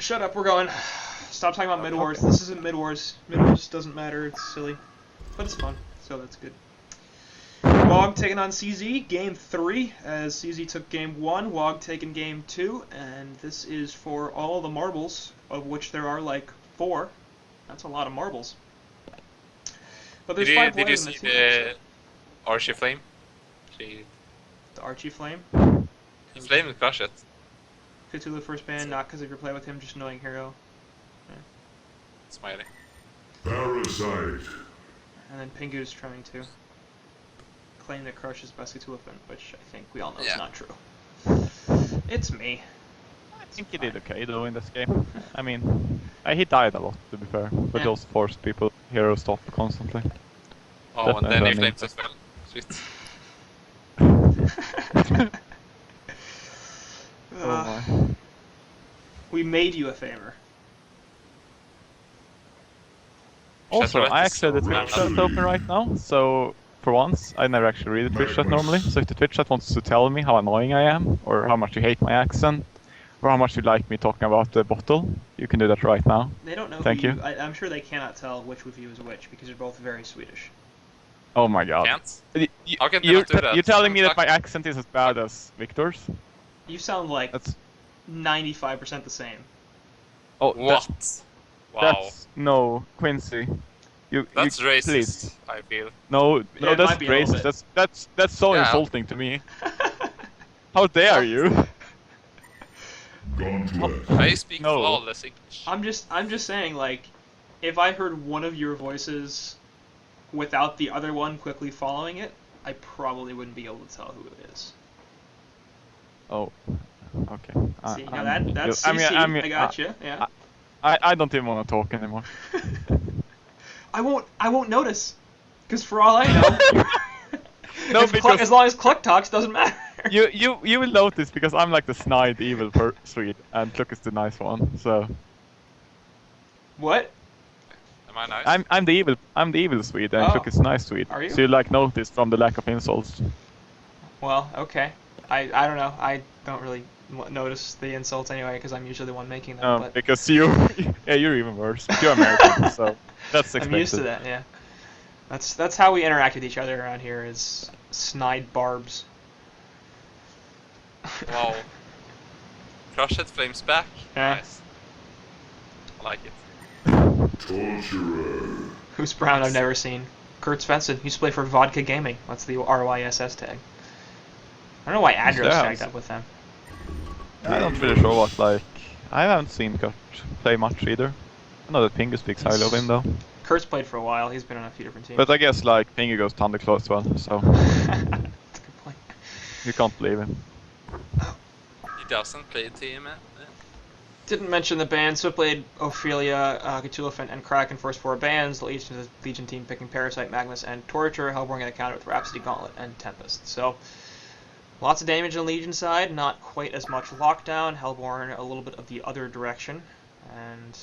Shut up, we're going. Stop talking about mid-wars. This isn't mid-wars. Mid-wars doesn't matter, it's silly. But it's fun, so that's good. WoG taking on CZ, game 3, as CZ took game 1, WoG taking game 2, and this is for all the marbles, of which there are like 4. That's a lot of marbles. But there's 5 Did you players in see the team. the Archie Flame? The Archie Flame? He flamed crush it. Cthulhu first ban, not because of your play with him, just knowing hero. Smiley. Parasite. And then Pingu's trying to claim that Crush is best Cthulhu, which I think we all know is not true. It's me. I think he did okay though in this game. I mean, he died a lot to be fair, but he also forced people hero stop constantly. Oh, and then he flames as well. Sweet. Oh my. We made you a favor. Also, I actually have the Twitch chat open right now, so for once, I never actually read the Twitch chat normally. So if the Twitch chat wants to tell me how annoying I am, or how much you hate my accent, or how much you like me talking about the bottle, you can do that right now. They don't know. Thank you. I'm sure they cannot tell which of you is which because you're both very Swedish. Oh my god. Can't? How can they not do that? You're telling me that my accent is as bad as Victor's? You sound like That's 95% the same. oh What? Wow. That's no Quincy. That's you, racist, please. I feel. No, Yeah, no, it that's might be a little racist. bit. That's so Yeah. insulting to me. How dare you? Gauntlet. I speak No. flawless English. I'm just saying, like, if I heard one of your voices without the other one quickly following it, I probably wouldn't be able to tell who it is. Oh, okay. See, now that's I CC. mean, I got you. Yeah. I don't even want to talk anymore. I won't notice, because for all I know, No, as long as Cluck talks, doesn't matter. you will notice because I'm like the snide evil Swede and Cluck is the nice one. So What? Am I nice? I'm the evil Swede and Oh. Cluck is the nice Swede. Are you? So you like notice from the lack of insults. Well, okay. I don't know. I don't really notice the insults anyway, because I'm usually the one making them. But Because yeah, you're even worse. You're American, so that's expected. I'm used to that. Yeah. That's how we interact with each other around here is snide barbs. Wow. Crush it flames back. Yeah. Nice. I like it. Torturer. Who's Brown? I've never seen. Kurt Svensson used to play for Vodka Gaming. That's the RYSS tag. I don't know why Adro's that? tagged up with them. I'm not really sure what, like, I haven't seen Kurt play much either. I know that Pingu speaks highly of him though. Kurt's played for a while. He's been on a few different teams. But I guess, like, Pingu goes Thunderclaw as well, so That's a good point. you can't believe him. He doesn't play team, man. Didn't mention the bans. So played Ophelia, Cthulhu, and Kraken first 4 bans. The Legion team picking Parasite, Magnus, and Torture. Hellborn going to counter with Rhapsody, Gauntlet, and Tempest. So lots of damage on the Legion side. Not quite as much lockdown. Hellborn a little bit of the other direction. And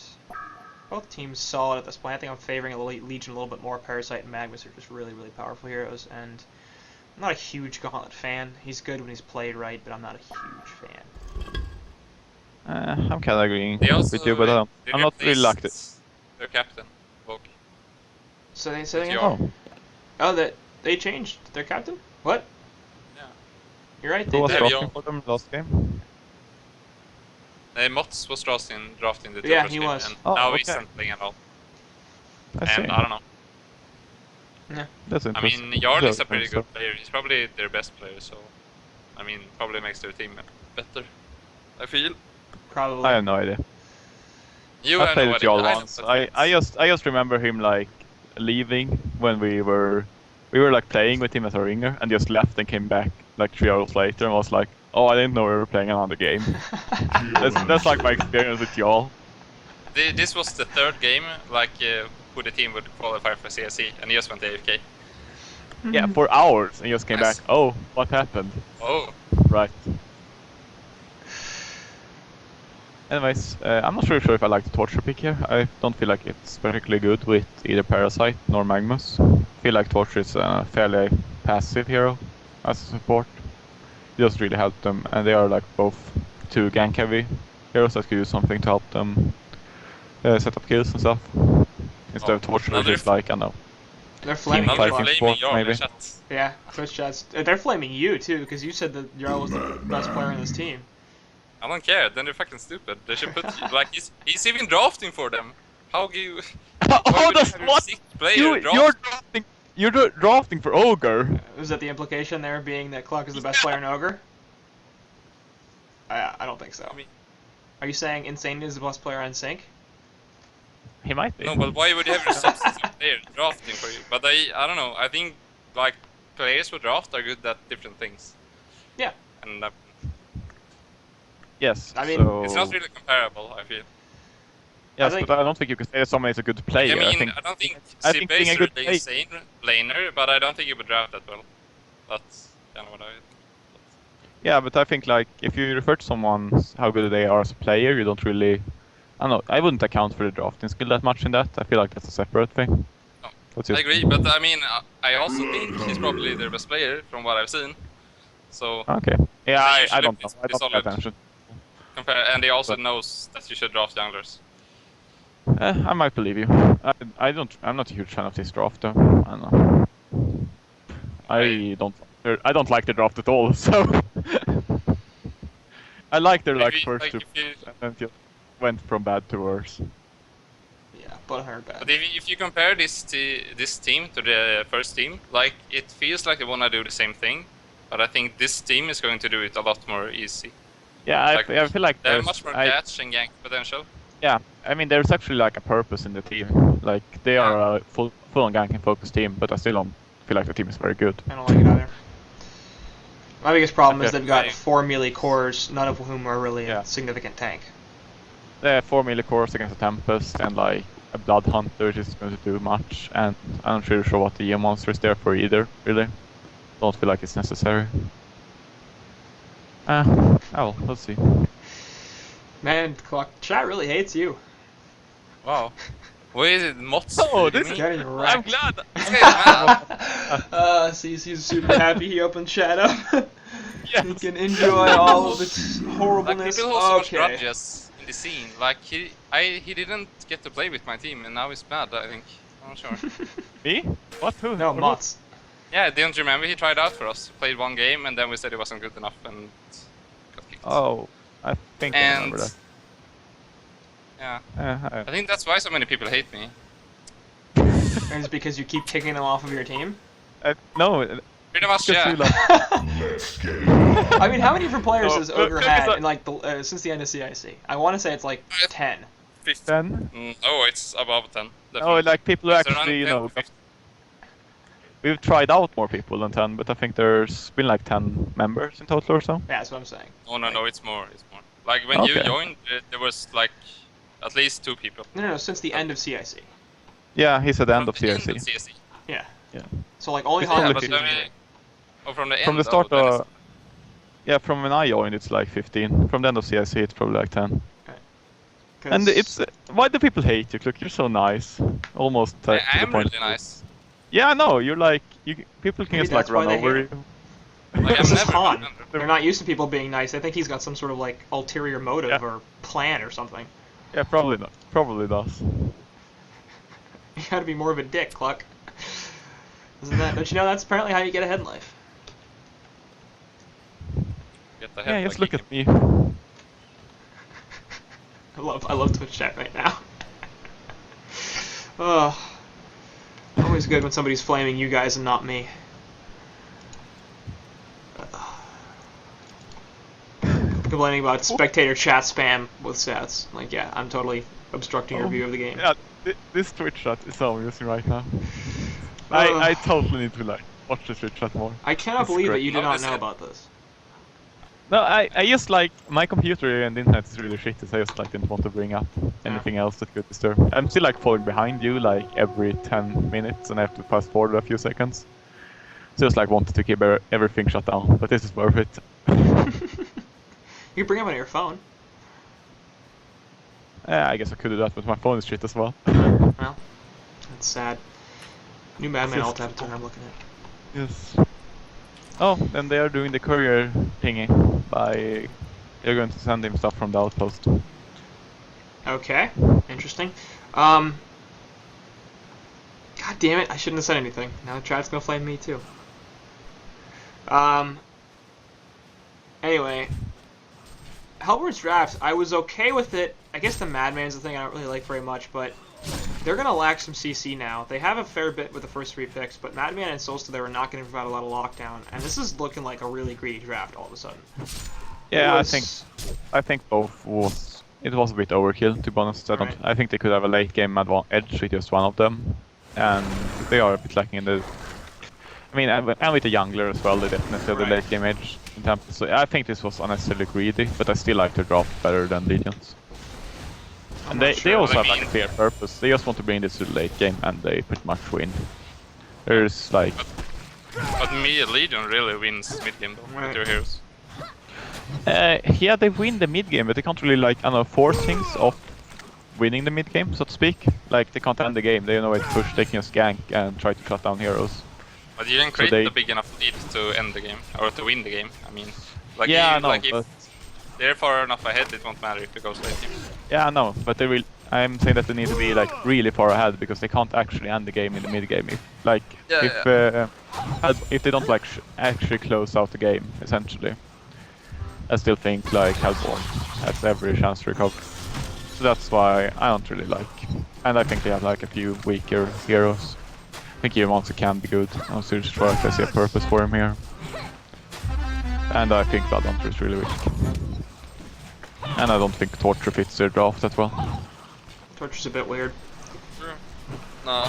both teams solid at this point. I think I'm favoring a Legion a little bit more. Parasite and Magnus are just really, really powerful heroes. And I'm not a huge Gauntlet fan. He's good when he's played right, but I'm not a huge fan. I'm kinda agreeing They also with you, but they I'm not really like it. replaced their captain, WoG. So they say again? Your- Oh, They changed their captain? What? Yeah. You're right. who They was have did. your- drafting for them last game? Mots was drafting the Yeah, first he game, was. and Oh, now he's okay. not playing at all. I see. And I don't know. That's I interesting. mean, Jarl is a Yeah, pretty so- good player. He's probably their best player, so I mean, probably makes their team better. I feel. Probably. I have no idea. You I have played no with idea. Jarl I know, once. but I just remember him like leaving when we were like playing with him as a ringer and just left and came back like 3 hours later and was like, oh, I didn't know we were playing another game. that's like my experience with Jarl. This was the 3rd game, like who the team would qualify for CSC, and he just went AFK. Yeah, for hours and just came Nice. back. Oh, what happened? Oh, Right. Anyways, I'm not really sure if I like the Torture pick here. I don't feel like it's particularly good with either Parasite nor Magnus. I feel like Torture is a fairly passive hero as a support. It doesn't really help them, and they are like both 2 gank heavy heroes that could use something to help them set up kills and stuff. Instead of torture, just like, I don't know. They're flaming Another Jarl. flaming Jarl maybe. in chat. Yeah, Twitch chats. They're flaming you too, because you said that Jarl was the best player in this team. I don't care, then they're fucking stupid. They should put like he's even drafting for them. How do you Oh, that's what? You're drafting for Ogre. Was that the implication there, being that Cluck is the best player in Ogre? I don't think so. I mean, Are you saying Insane is the best player on Sync? He might be. no, but why would you have your substitute player drafting for you? But I don't know. I think like players who draft are good at different things. Yeah. And Yes. I mean, so... it's not really comparable. I feel. Yes, I think- but I don't think you can say that someone is a good player. I mean, I don't think I think being Sibase a is good really player- insane laner, but I don't think he would draft that well. That's kind of what I. Yeah, but I think like if you refer to someone how good they are as a player, you don't really. I don't know. I wouldn't account for the drafting skill that much in that. I feel like that's a separate thing. No, What's I your- agree, but I mean, I also think he's probably their best player from what I've seen. So Okay. Yeah, So you I don't know. should I be don't pay solid. attention. compare, and he also But- knows that you should draft junglers. I might believe you. I'm not a huge fan of this draft though. I don't know. I don't like the draft at all. So I like their like If you- first like, two, if you- and then just went from bad to worse. Yeah, but her bad. But if you compare this team to the first team, like it feels like they wanna do the same thing, but I think this team is going to do it a lot more easy. Yeah, Like, I feel like They have there's- much more I- catch and gank potential. Yeah, I mean there's actually like a purpose in the team. Like they are a full on ganking focused team, but I still don't feel like the team is very good. I don't like it either. My biggest problem is Okay. they've got Right. 4 melee cores, none of whom are really Yeah. a significant tank. They have 4 melee cores against a Tempest and like a Blood Hunter, which isn't going to do much, and I'm not really sure what the EM monster is there for either, really. Don't feel like it's necessary. Oh well, let's see. Man, chat really hates you. Wow. What is it, Mots? Oh, this me? is- Getting I'm wrecked. glad! This guy's mad. He's super happy he opened chat up. He Yes! can enjoy all of its Like horribleness. people hold so much Okay. grudges in the scene. Like he didn't get to play with my team, and now he's mad. I think. I'm not sure. Me? What? Who? No, What- Mots. Yeah, didn't you remember he tried out for us? Played one game, and then we said he wasn't good enough, and got kicked. Oh, I think I And remember that. yeah, I think that's why so many people hate me. And it's because you keep kicking them off of your team? No, Pretty much, because yeah. you like, Let's get it. I mean, how many different players Oh, has look, Ogre look, had it's in like the, since the end of CIC? I want to say it's like 10. 15. 10? Oh, it's above 10. Oh, Definitely. like people who It's around actually, 10 to know, 15. we've tried out more people than 10, but I think there's been like 10 members in total or so. Yeah, that's what I'm saying. Oh no, it's more. It's more. Like when you Okay. joined, there was like at least 2 people. No, since the end of CIC. Yeah, he said the end From of the CIC. CSE. Yeah. Yeah. So like only It's HoN only was 15. usually- Oh, from the end. From the start, then it's- yeah, from when I joined, it's like 15. From the end of CIC, it's probably like 10. 'cause- And it's why do people hate you? Look, you're so nice, almost I to the am point. really nice. Yeah, no, you're like people can Maybe just like that's why run they over hate you. Like, This I'm is never. HoN. They're not used to people being nice. I think he's got some sort of like ulterior motive Yeah. or plan or something. Yeah, probably not. Probably does. You gotta be more of a dick, Cluck. Isn't that? Don't you know that's apparently how you get ahead in life? Get the Yeah, head just like look you at me. I love Twitch chat right now. Oh, always good when somebody's flaming you guys and not me. Complaining about spectator chat spam with stats. Like, yeah, I'm totally obstructing your Oh, view of the game. Yeah, this Twitch chat is so amusing right now. I totally need to like watch this Twitch chat more. I cannot It's believe that great. you did not know Obviously. about this. No, I just like my computer and the internet is really shitty, so I just like didn't want to bring up anything else that could disturb. I'm still like falling behind you like every 10 minutes, and I have to fast forward a few seconds. So just like wanted to keep everything shut down, but this is worth it. You can bring them on your phone. I guess I could do that, but my phone is shit as well. Well, that's sad. New Madman Just- alt avatar I'm looking at. Yes. Oh, and they are doing the courier thingy by You're going to send him stuff from the outpost. Okay, interesting. God damn it, I shouldn't have said anything. Now the chat's gonna flame me too. Anyway, Hellborn's drafts, I was okay with it. I guess the Madman's the thing I don't really like very much, but they're gonna lack some CC now. They have a fair bit with the first 3 picks, but Madman and Solstice they were not gonna provide a lot of lockdown, and this is looking like a really greedy draft all of a sudden. Yeah, I think both was. It was a bit overkill, to be honest. I think they could have a late game edge with just one of them, and they are a bit lacking in the. I mean, and with the jungler as well, they definitely have the late game edge in Tempest. So I think this was unnecessarily greedy, but I still like their draft better than Legions. And they also have like a clear purpose. They just want to bring this to the late game, and they pretty much win. There's like. But me and Legion really wins mid game though with their heroes. Yeah, they win the mid game, but they can't really like force things off winning the mid game, so to speak. Like they can't end the game. They have no way to push. They can just gank and try to shut down heroes. But you can create a big enough lead to end the game or to win the game. I mean, like if they're far enough ahead, it won't matter if it goes late game. Yeah, I know, but they will. I'm saying that they need to be like really far ahead because they can't actually end the game in the mid game. If they don't like actually close out the game, essentially. I still think like Hellborn has every chance to recover. So that's why I don't really like. And I think they have like a few weaker heroes. I think Yeomancer can be good. I'm still sure I see a purpose for him here. And I think Blood Hunter is really weak. And I don't think Torture fits their draft that well. Torture's a bit weird. No,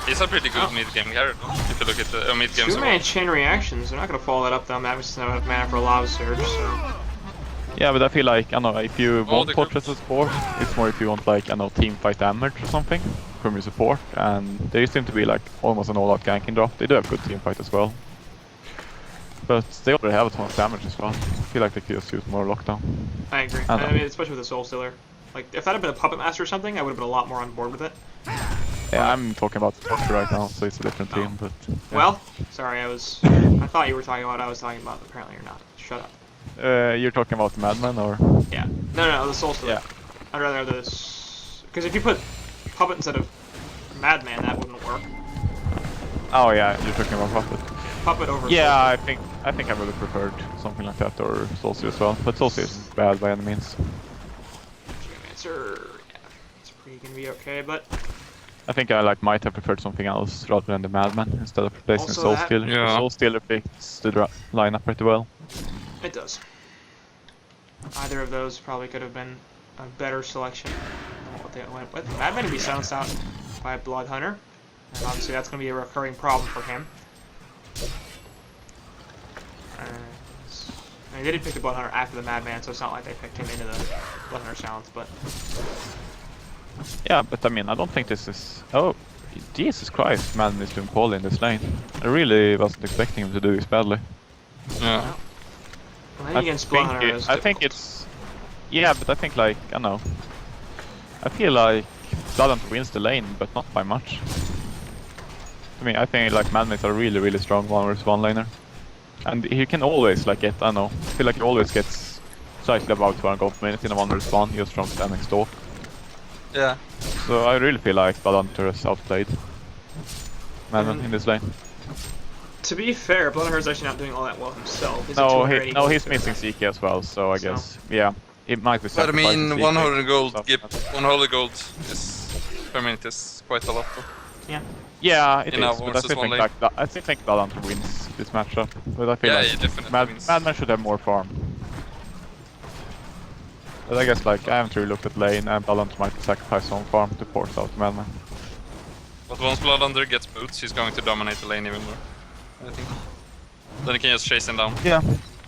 he's a pretty good mid-game character if you look at the mid-game. 2-man chain reactions, they're not going to follow that up though. Mavis doesn't have enough mana for a Lava Surge, so... Yeah, but I feel like, I don't know, if you want Torture to support, it's more if you want like, I know, team fight damage or something from your support, and they seem to be like almost an all-out ganking drop. They do have good team fight as well. But they already have a ton of damage as well. I feel like they could just use more lockdown. I agree. I mean, especially with the Soul Stealer. Like, if that had been a Puppet Master or something, I would have been a lot more on board with it. Yeah, I'm talking about Torture right now, so it's a different team, but... Yeah. Well, sorry, I thought you were talking about what I was talking about, but apparently you're not. Shut up. You're talking about the Madman, or...? Yeah. No, the Soul Stealer. Yeah. I'd rather have this... Because if you put Puppet instead of Madman, that wouldn't work. Oh yeah, you're talking about Puppet. Puppet over Yeah, I think I would have preferred something like that, or Soulsea as well. But Soulsea isn't bad by any means. Answer, yeah, it's pretty gonna be okay, but I think I might have preferred something else rather than the Madman instead of replacing Soul Stealer. Yeah. Soul Stealer fits the lineup pretty well. It does. Either of those probably could have been a better selection than what they went with. Madman would be silenced out by Blood Hunter, and obviously that's gonna be a recurring problem for him. I mean, they did pick the Blood Hunter after the Madman, so it's not like they picked him into the Blood Hunter silence, but... Yeah, but I mean, I don't think this is... Oh, Jesus Christ, Madman is doing poorly in this lane. I really wasn't expecting him to do this badly. Yeah. Well, against Blood Hunter is I think it's... Yeah, but I think I don't know. I feel like Blood Hunter wins the lane, but not by much. I mean, I think Madman is a really, really strong 1v1 laner. And he can always get, I don't know, I feel like he always gets slightly above 200 gold per minute in a 1v1 just from standing stalk. Yeah. So I really feel like Blood Hunter has outplayed Madman in this lane. To be fair, Blood Hunter is actually not doing all that well himself. He's missing CK as well, so I guess, yeah, it might be. But I mean, 100 gold, 100 gold is per minute is quite a lot. Yeah. Yeah, it is, but I still think Blood Hunter wins this matchup. But I feel like Madman should have more farm. But I guess I haven't really looked at lane, and Blood Hunter might sacrifice some farm to force out Madman. But once Blood Hunter gets boots, he's going to dominate the lane even more, I think. Then he can just chase him down. Yeah.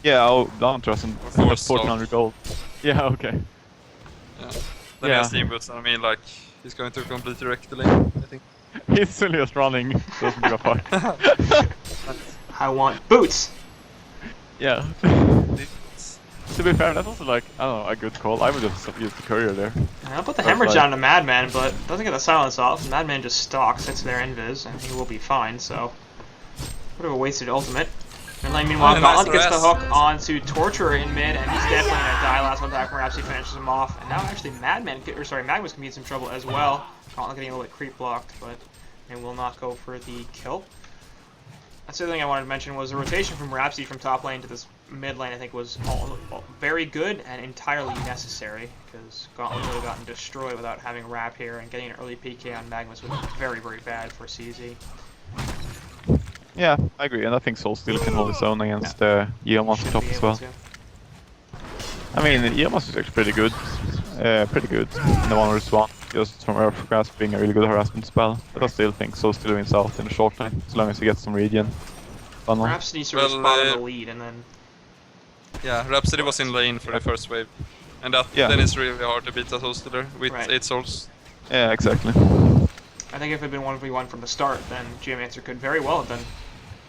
Yeah, Blood Hunter hasn't 1400 gold. Yeah, okay. Yeah. Then he has team boots, and I mean, he's going to completely wreck the lane, I think. He's still just running, doesn't give a fuck. I want boots! Yeah. To be fair, that's also I don't know, a good call. I would have used the courier there. I'll put the hemorrhage down to Madman, but doesn't get the silence off. Madman just stalks, sits there invis, and he will be fine, so... Sort of a wasted ultimate. And then meanwhile, nice Gauntlet gets the harass. hook onto Torturer in mid, and he's definitely gonna die last one time. Rhapsody finishes him off, and now actually Magma's gonna be in some trouble as well. Gauntlet getting a little bit creep blocked, but they will not go for the kill. That's the other thing I wanted to mention was the rotation from Rhapsody from top lane to this mid lane. I think was very good and entirely necessary because Gauntlet would have gotten destroyed without having Rap here, and getting an early PK on Magmas would be very, very bad for CZ. Yeah, I agree, and I think Soul still can hold his own against the Yeomonster top as well. I mean, Yeomonster is actually pretty good in the 1v1, just from Earth Grasp being a really good harassment spell. But I still think Soul still wins out in the short lane, as long as he gets some regen. Perhaps needs to respond on the lead, and then... Yeah, Rhapsody was in lane for the first wave. And that then it's really hard to beat a Soul Stealer with 8 souls. Yeah, exactly. I think if it had been 1v1 from the start, then Geomancer could very well have been.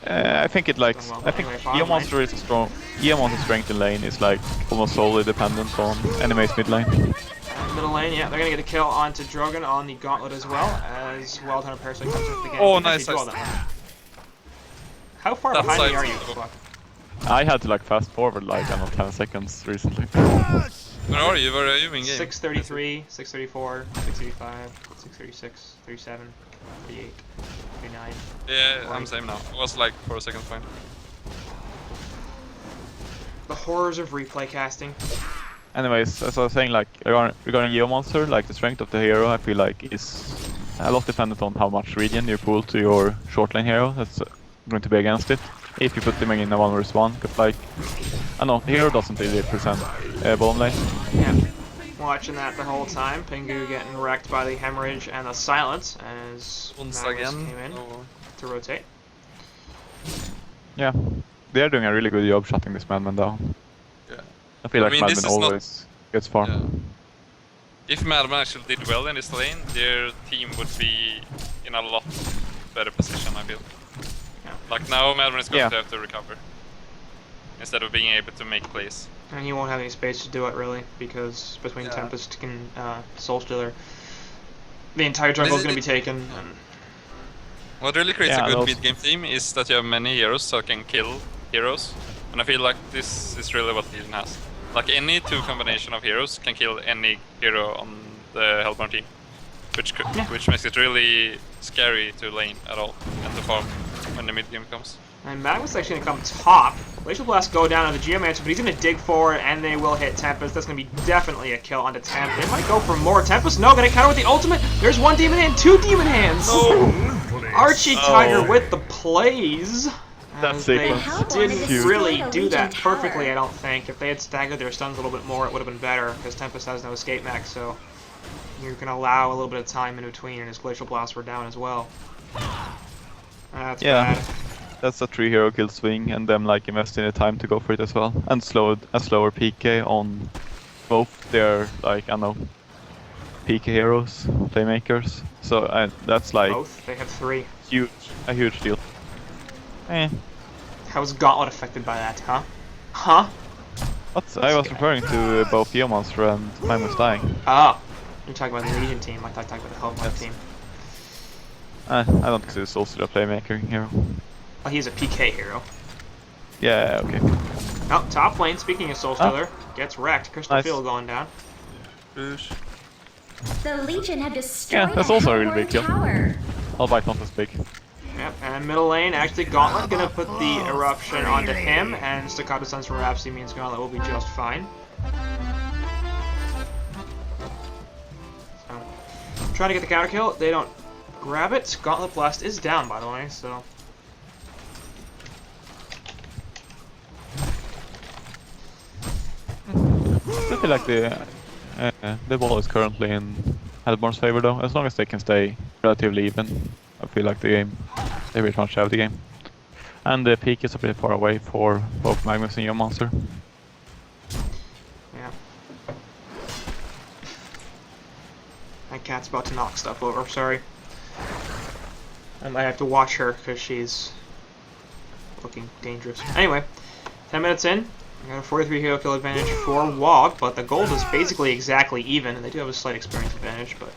I think it likes. I think Geomonster is a strong. Geomonster's strength in lane is like almost solely dependent on enemy's mid lane. Middle lane, yeah, they're gonna get a kill onto Drogon on the Gauntlet as well, as Wild Hunter Parasite comes into the game. Oh, nice. How far behind me are you? Fuck. I had to like fast forward like I don't know 10 seconds recently. Where are you? Where are you in game? 633, 634, 635, 636, 37, 38, 39. Yeah, I'm same now. It was like 4 seconds behind. The horrors of replay casting. Anyways, as I was saying, like regarding Geomonster, like the strength of the hero, I feel like is a lot dependent on how much regen you pull to your short lane hero. That's going to be against it. If you put them in a 1v1, because like, I know, the hero doesn't really present bottom lane. Yeah, watching that the whole time. Pingu getting wrecked by the hemorrhage and the silence as Magnus came in to rotate. Yeah, they're doing a really good job shutting this madman down. Yeah. I feel like madman always gets far. Yeah. If Madman actually did well in this lane, their team would be in a lot better position, I feel. Like now, Madman is going to have to recover instead of being able to make plays. And he won't have any space to do it really, because between Tempest and Soul Stealer, the entire jungle is going to be taken. And what really creates a good mid-game team is that you have many heroes that can kill heroes, and I feel like this is really what Legion has. Like any two combination of heroes can kill any hero on the Hellborn team, which makes it really scary to lane at all and to farm when the mid game comes. And Magnus actually going to come top. Glacial Blast go down on the Geomancer, but he's going to dig forward, and they will hit Tempest. That's going to be definitely a kill onto Temp. They might go for more. Tempest, no, going to counter with the ultimate. There's one Demon Hand, 2 Demon Hands. Archie Tiger with the plays. That's they didn't really do that perfectly, I don't think. If they had staggered their stuns a little bit more, it would have been better, because Tempest has no escape mech, so you can allow a little bit of time in between, and his Glacial Blasts were down as well. That's bad. That's a 3 hero kill swing, and them like investing the time to go for it as well, and slower PK on both their like I know PK heroes, playmakers. So that's like both. They have 3. A huge deal. How was Gauntlet affected by that, huh? Huh? What? I was referring to both Geomonster and Magnus dying. Oh, you're talking about the Legion team. I thought you were talking about the Hellborn team. I don't consider also still a playmaker hero. Oh, he's a PK hero. Yeah, okay. Oh, top lane, speaking of Soul Stealer, gets wrecked. Crystal Field going down. The Legion have destroyed that's also a really big kill. tower. Albeit not as big. Yep, and middle lane, actually Gauntlet gonna put the Eruption onto him, and Staccato Suns from Rhapsody means Gauntlet will be just fine. So, trying to get the counter kill, they don't grab it. Gauntlet Blast is down, by the way, so... I feel like the ball is currently in Hellborn's favor though, as long as they can stay relatively even. I feel like they pretty much have the game. And the peak is a bit far away for both Magnus and Geomonster. Yeah. My cat's about to knock stuff over, sorry. I might have to watch her because she's looking dangerous. Anyway, 10 minutes in. I got a 43 hero kill advantage for WoG, but the gold is basically exactly even, and they do have a slight experience advantage, but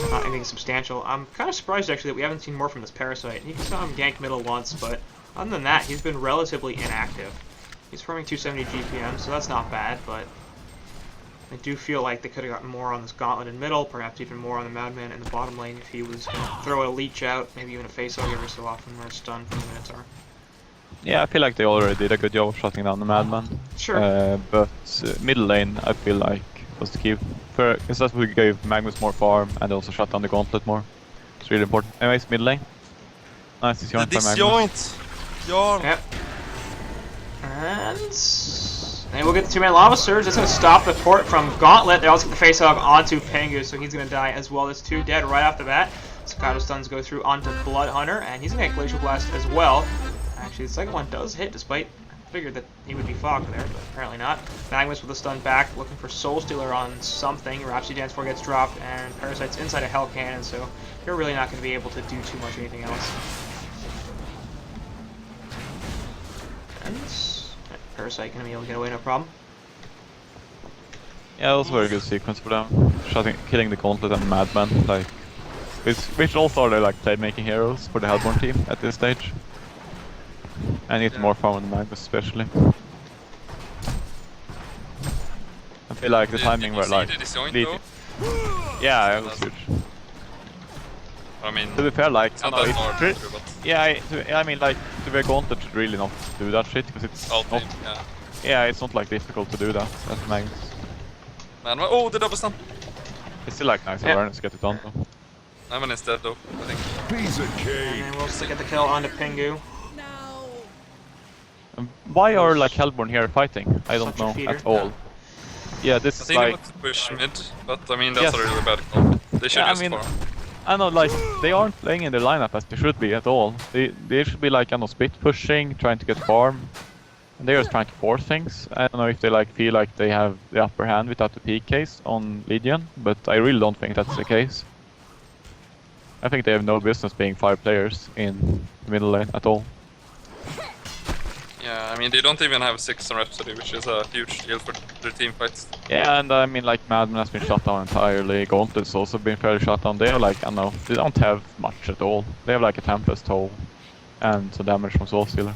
not anything substantial. I'm kind of surprised actually that we haven't seen more from this Parasite. You saw him gank middle once, but Other than that, he's been relatively inactive. He's farming 270 GPM, so that's not bad, but I do feel like they could have gotten more on this Gauntlet in middle, perhaps even more on the Madman in the bottom lane if he was going to throw a leech out, maybe even a face hug every so often or a stun from the Minotaur. Yeah, I feel like they already did a good job of shutting down the Madman. Sure. But middle lane, I feel like was the key. Because that's what gave Magnus more farm and also shut down the Gauntlet more. It's really important. Anyways, mid lane. Nice disjoint by Magnus. Yeah. Yep. And we'll get the 2-man Lava Surge. That's going to stop the port from Gauntlet. They also get the face hug onto Pingu, so he's going to die as well. There's 2 dead right off the bat. Staccato stuns go through onto Blood Hunter, and he's going to get Glacial Blast as well. Actually, the second one does hit, despite I figured that he would be fogged there, but apparently not. Magnus with a stun back, looking for Soul Stealer on something. Rhapsody Dance 4 gets dropped, and Parasite's inside a Hell Cannon, so you're really not going to be able to do too much anything else. And Parasite going to be able to get away, no problem. Yeah, that was a very good sequence for them. Killing the Gauntlet and Madman, like, which also are like playmaking heroes for the Hellborn team at this stage. And get more farm on the Magnus especially. I feel like the timing were like leading. Yeah, it was huge. I mean, to be fair, like, it's not that hard, yeah, I mean, like, the Gauntlet should really not do that shit because it's not. Yeah, it's not like difficult to do that as Magnus. Man, oh, the double stun. It's still like nice awareness to get it done though. I'm is dead though, I think. Piece of cake. And we'll still get the kill onto Pingu. Why are like Hellborn here fighting? I don't know at all. Yeah, this is like. I think they want to push mid, but I mean that's a really bad call. They should just farm. I know, like, they aren't playing in their lineup as they should be at all. They should be like, I don't know, split pushing, trying to get farm. And they're just trying to force things. I don't know if they like feel like they have the upper hand without the PKs on Legion, but I really don't think that's the case. I think they have no business being 5 players in the middle lane at all. Yeah, I mean, they don't even have 6 on Rhapsody, which is a huge deal for their team fights. Yeah, and I mean, like, Madman has been shut down entirely, Gauntlet's also been fairly shut down. They're like, I don't know, they don't have much at all. They have like a Tempest Hole and some damage from Soul Stealer.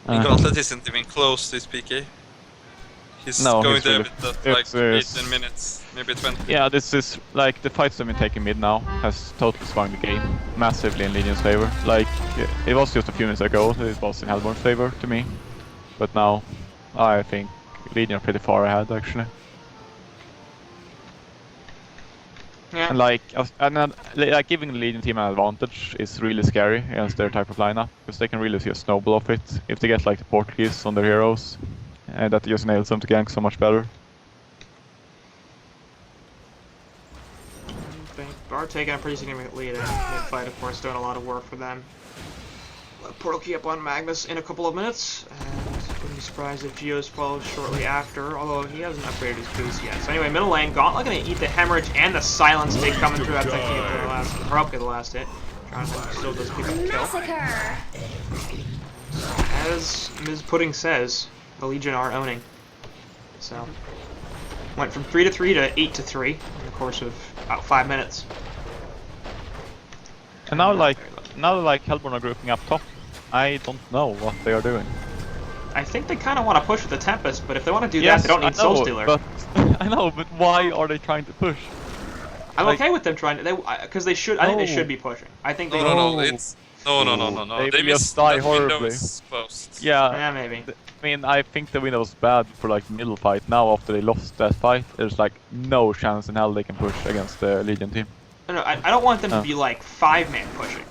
Gauntlet isn't even close to his PK. He's going to have it at like 18 minutes, maybe 20. Yeah, this is like the fights they've been taking mid now has totally swung the game massively in Legion's favor. Like, it was just a few minutes ago that it was in Hellborn's favor to me, but now I think Legion are pretty far ahead actually. Yeah. And like giving the Legion team an advantage is really scary against their type of lineup because they can really see a snowball of it if they get like the Portuguese on their heroes. And that just enables them to gank so much better. They are taking a pretty significant lead in mid-fight, of course, doing a lot of work for them. Portal key up on Magnus in a couple of minutes, and wouldn't be surprised if Geos follows shortly after, although he hasn't upgraded his boost yet. So anyway, middle lane, Gauntlet gonna eat the Hemorrhage and the Silence Dig coming through after the last hit. Jonathan still does pick up the kill. As Ms. Pudding says, the Legion are owning. So, went from 3-3 to 8-3 in the course of about 5 minutes. And now like Hellborn are grouping up top, I don't know what they are doing. I think they kind of want to push with the Tempest, but if they want to do that, they don't need Soul Stealer. But I know, but why are they trying to push? I'm like, okay with them trying to, because they should. I think they should be pushing. I think they. No, it's no. They just die horribly. Yeah, maybe. I mean, I think the window was bad for like middle fight. Now after they lost that fight, there's like no chance in hell they can push against the Legion team. No, I don't want them to be like 5-man pushing.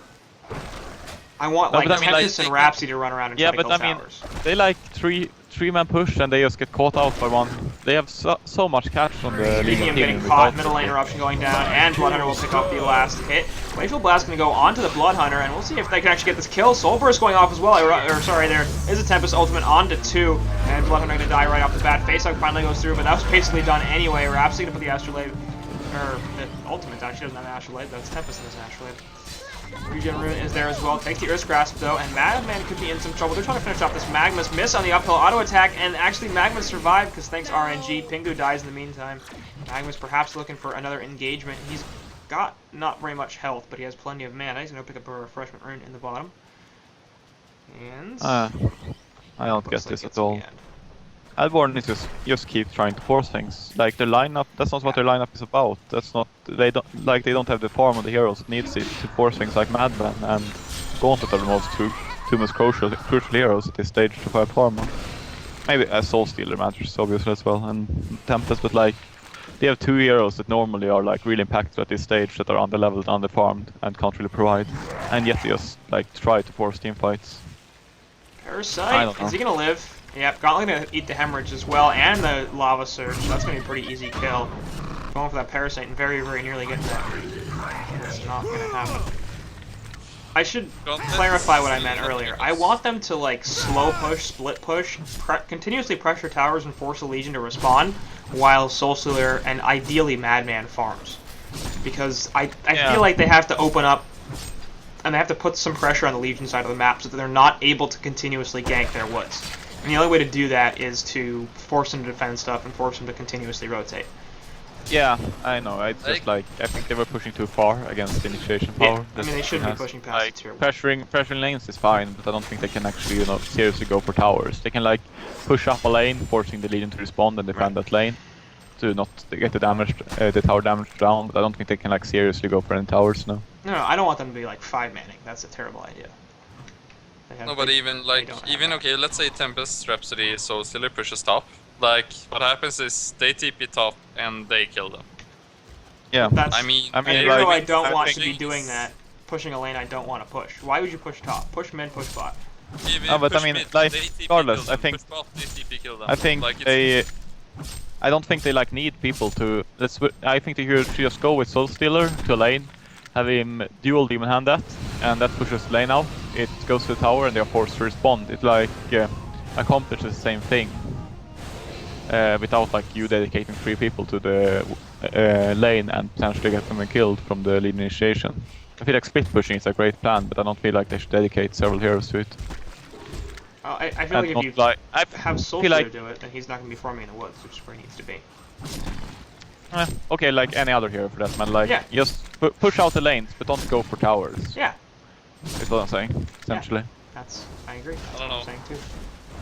I want like Tempest and Rhapsody to run around and try to kill towers. They like three-man push and they just get caught out by one. They have so much catch on the Legion team. Getting caught, middle lane eruption going down, and Bloodhunter will pick up the last hit. Glacial Blast going to go onto the Bloodhunter, and we'll see if they can actually get this kill. Soul Burst going off as well. There is a Tempest ultimate onto 2, and Bloodhunter going to die right off the bat. Facehug finally goes through, but that was basically done anyway. Rhapsody going to put the Astrolabe, or the ultimate actually doesn't have an Astrolabe. That's Tempest and there's an Astrolabe. Regen Rune is there as well. Takes the Earth Grasp though, and Madman could be in some trouble. They're trying to finish off this Magnus. Miss on the uphill auto attack, and actually Magnus survived because thanks RNG. Pingu dies in the meantime. Magnus perhaps looking for another engagement. He's got not very much health, but he has plenty of mana. He's going to pick up a refreshment rune in the bottom. And I don't get looks like this it's at all. the end. Hellborn needs to just keep trying to force things. Like their lineup, that's not what their lineup is about. That's not they don't have the farm of the heroes that needs it to force things like Madman and Gauntlet are the most two most crucial heroes at this stage to fight farm. Maybe a Soul Stealer matters obviously as well and Tempest, but like they have 2 heroes that normally are like really impactful at this stage that are underleveled, underfarmed, and can't really provide, and yet they just like try to force team fights. Parasite, is he gonna live? Yep, Gauntlet gonna eat the Hemorrhage as well, and the Lava Surge, so that's gonna be a pretty easy kill. Going for that Parasite and very, very nearly getting that. It's not gonna happen. I should clarify what I meant earlier. I want them to like slow push, split push, continuously pressure towers and force the Legion to respond, while Soul Stealer and ideally Madman farms. Because I feel like they have to open up and they have to put some pressure on the Legion side of the map so that they're not able to continuously gank their woods. And the only way to do that is to force them to defend stuff and force them to continuously rotate. Yeah, I know. It's just like I think they were pushing too far against the initiation power. I mean, they shouldn't be pushing past like, the tier 1. pressuring lanes is fine, but I don't think they can actually, seriously go for towers. They can like push up a lane, forcing the Legion to respond and defend that lane to not get the tower damage down. But I don't think they can like seriously go for any towers now. No, I don't want them to be like 5-manning. That's a terrible idea. No, but even okay, let's say Tempest, Rhapsody, Soul Stealer pushes top. Like, what happens is they TP top and they kill them. Yeah, I mean, like, I don't want to be doing that. Pushing a lane I don't want to push. Why would you push top? Push mid, push bot. But I mean, like, regardless, I think like, I don't think they like need people to. I think they should just go with Soul Stealer to a lane, have him dual Demon Hand that, and that pushes the lane out. It goes to the tower and they are forced to respond. It like accomplishes the same thing without like you dedicating 3 people to the lane and potentially get them killed from the lead initiation. I feel like split pushing is a great plan, but I don't feel like they should dedicate several heroes to it. I feel like if you have Soul Stealer do it, then he's not going to be farming in the woods, which is where he needs to be. Okay, like any other hero for that man. Like, just push out the lanes, but don't go for towers. Yeah. That's what I'm saying, essentially. Yeah, I agree. That's what I'm saying too.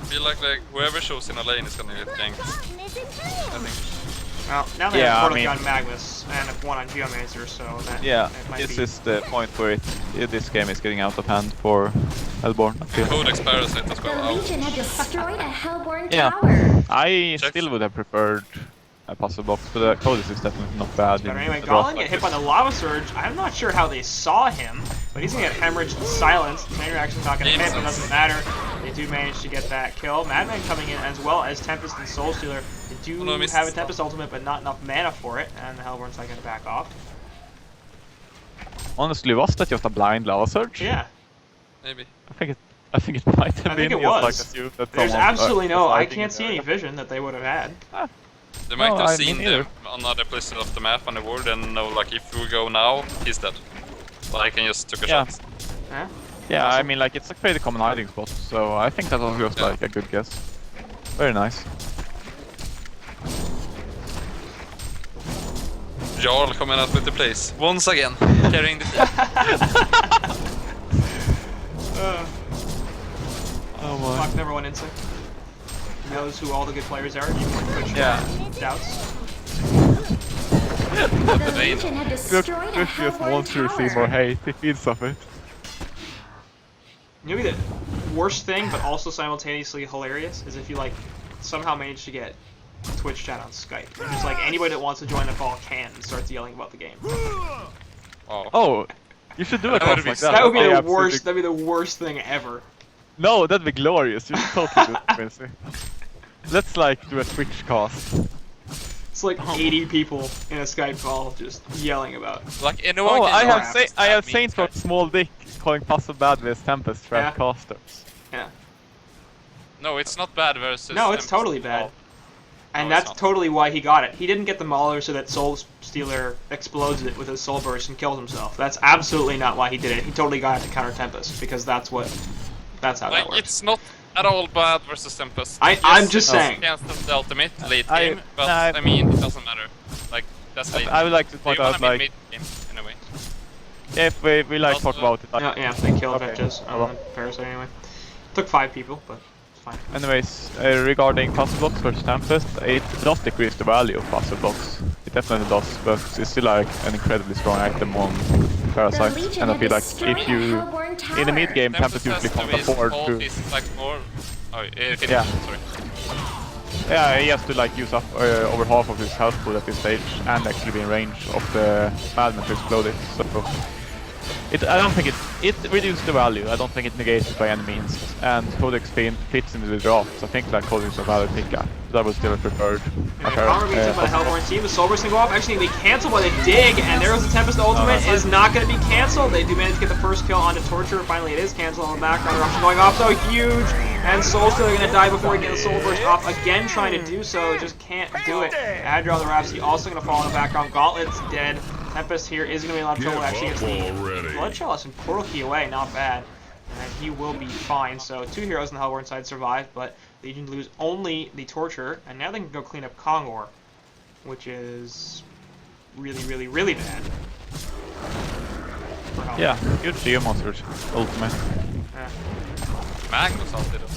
I feel like whoever shows in a lane is gonna get ganked. I think. Well, now they have Portal on Magnus and 1 on Geomancer, so that might this is the point where this game is getting out of hand for Hellborn. Codex Parasite as well. The Legion had destroyed a Hellborn tower. I still would have preferred a puzzle box, but the Codex is definitely not bad. But anyway, Goblin get hit by the Lava Surge. I'm not sure how they saw him, but he's gonna get hemorrhaged and silenced. Chain reaction's not gonna hit, but it doesn't matter. They do manage to get that kill. Madman coming in as well as Tempest and Soul Stealer. They do have a Tempest ultimate, but not enough mana for it, and the Hellborn's not gonna back off. Honestly, was that just a blind Lava Surge? Yeah. Maybe. I think it might have been. I think it was. Like There's absolutely I can't see any vision that they would have had. They might have seen them on other places of the map on the world and know, like, if we go now, he's dead. But I can just took a shot. Yeah, I mean, like, it's a pretty common hiding spot, so I think that was just like a good guess. Very nice. Jarl coming out with the place once again, carrying the team. Fuck, never went insect. Knows who all the good players are. You can put doubts. The Legion had destroyed a just wants to receive more hate. He feeds off it. Maybe the worst thing, but also simultaneously hilarious, is if you like somehow manage to get Twitch chat on Skype. And just like anybody that wants to join the call can and starts yelling about the game. Oh, you should do it like that. That would be the worst. That'd be the worst thing ever. No, that'd be glorious. You should totally do it, Quincy. Let's like do a Twitch cast. It's like 80 people in a Skype call just yelling about. Like anyone. I have Saint Rock Small Dick calling Puzzle bad versus Tempest trap casters. Yeah. No, it's not bad versus. No, it's totally bad. And that's totally why he got it. He didn't get the Mauler so that Soul Stealer explodes it with his Soul Burst and kills himself. That's absolutely not why he did it. He totally got it to counter Tempest because that's how that works. It's not at all bad versus Tempest. I'm just saying. Against the ultimate late game, but I mean it doesn't matter. Like that's late. I would like to point out like mid game in a way. If we like talk about it. Yeah, they kill Vetches on Parasite anyway. Took 5 people, but it's fine. Anyways, regarding puzzle blocks versus Tempest, it does decrease the value of puzzle blocks. It definitely does, but it's still like an incredibly strong item on Parasite. And I feel like if you, in the mid game, Tempest usually can't afford to. Like more... Oh, yeah. Sorry. Yeah, he has to like use up over half of his health pool at this stage and actually be in range of the Madman to explode it. So I don't think it reduces the value. I don't think it negates it by any means. And Codex fits into the drafts. I think like Codex is a valid pickup. That was still a preferred. Power beats up by the Hellborn team. The Soulburst can go off. Actually, they cancel by the dig, and there was the Tempest ultimate. Is not going to be canceled. They do manage to get the first kill onto Torture. Finally, it is canceled on the background. Eruption going off, so huge. And Soulstealer going to die before he gets the Soulburst off again, trying to do so. Just can't do it. Adriel the Rhapsody also going to fall in the background. Gauntlet's dead. Tempest here is going to be in a lot of trouble. Actually gets the Blood Chalice and Portal Key away. Not bad. And he will be fine. So 2 heroes on the Hellborn side survive, but Legion lose only the Torturer, and now they can go clean up Kongor, which is really, really, really bad. Yeah, good Geo Monsters ultimate. Yeah. Magnus ulted him.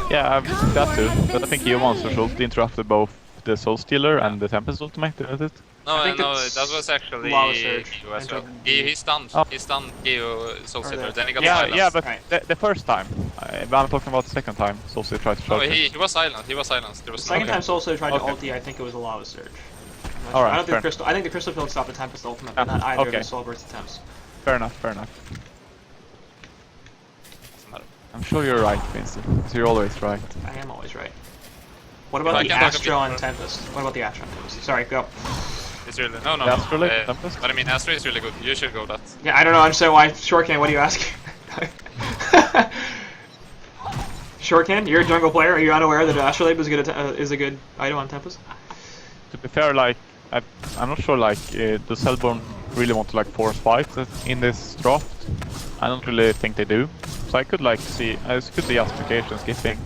Yeah, that too. But I think Geo Monsters ult interrupted both the Soul Stealer and the Tempest ultimate, didn't it? No, that was actually Geo as well. He stunned Geo Soulstealer, then he got silenced. Yeah, but the first time. I'm talking about the second time Soulstealer tried to charge. Oh, he was silenced. He was silenced. There was the second time Soulstealer tried to ulti, I think it was a Lava Surge. Alright, I don't think Crystal. I think the Crystal Field stopped the Tempest ultimate, but not either of the Soulburst attempts. Fair enough. I'm sure you're right, Vincent. You're always right. I am always right. What about the Astra on Tempest? What about the Astra on Tempest? Sorry, go. It's really no. Tempest? But I mean, Astra is really good. You should go that. Yeah, I don't know. I understand why. Shortcan, what do you ask? Shortcan, you're a jungle player. Are you unaware that Astrolabe is a good item on Tempest? To be fair, like I'm not sure. Like does Hellborn really want to like force fights in this draft? I don't really think they do. So I could like see. I could see justification skipping.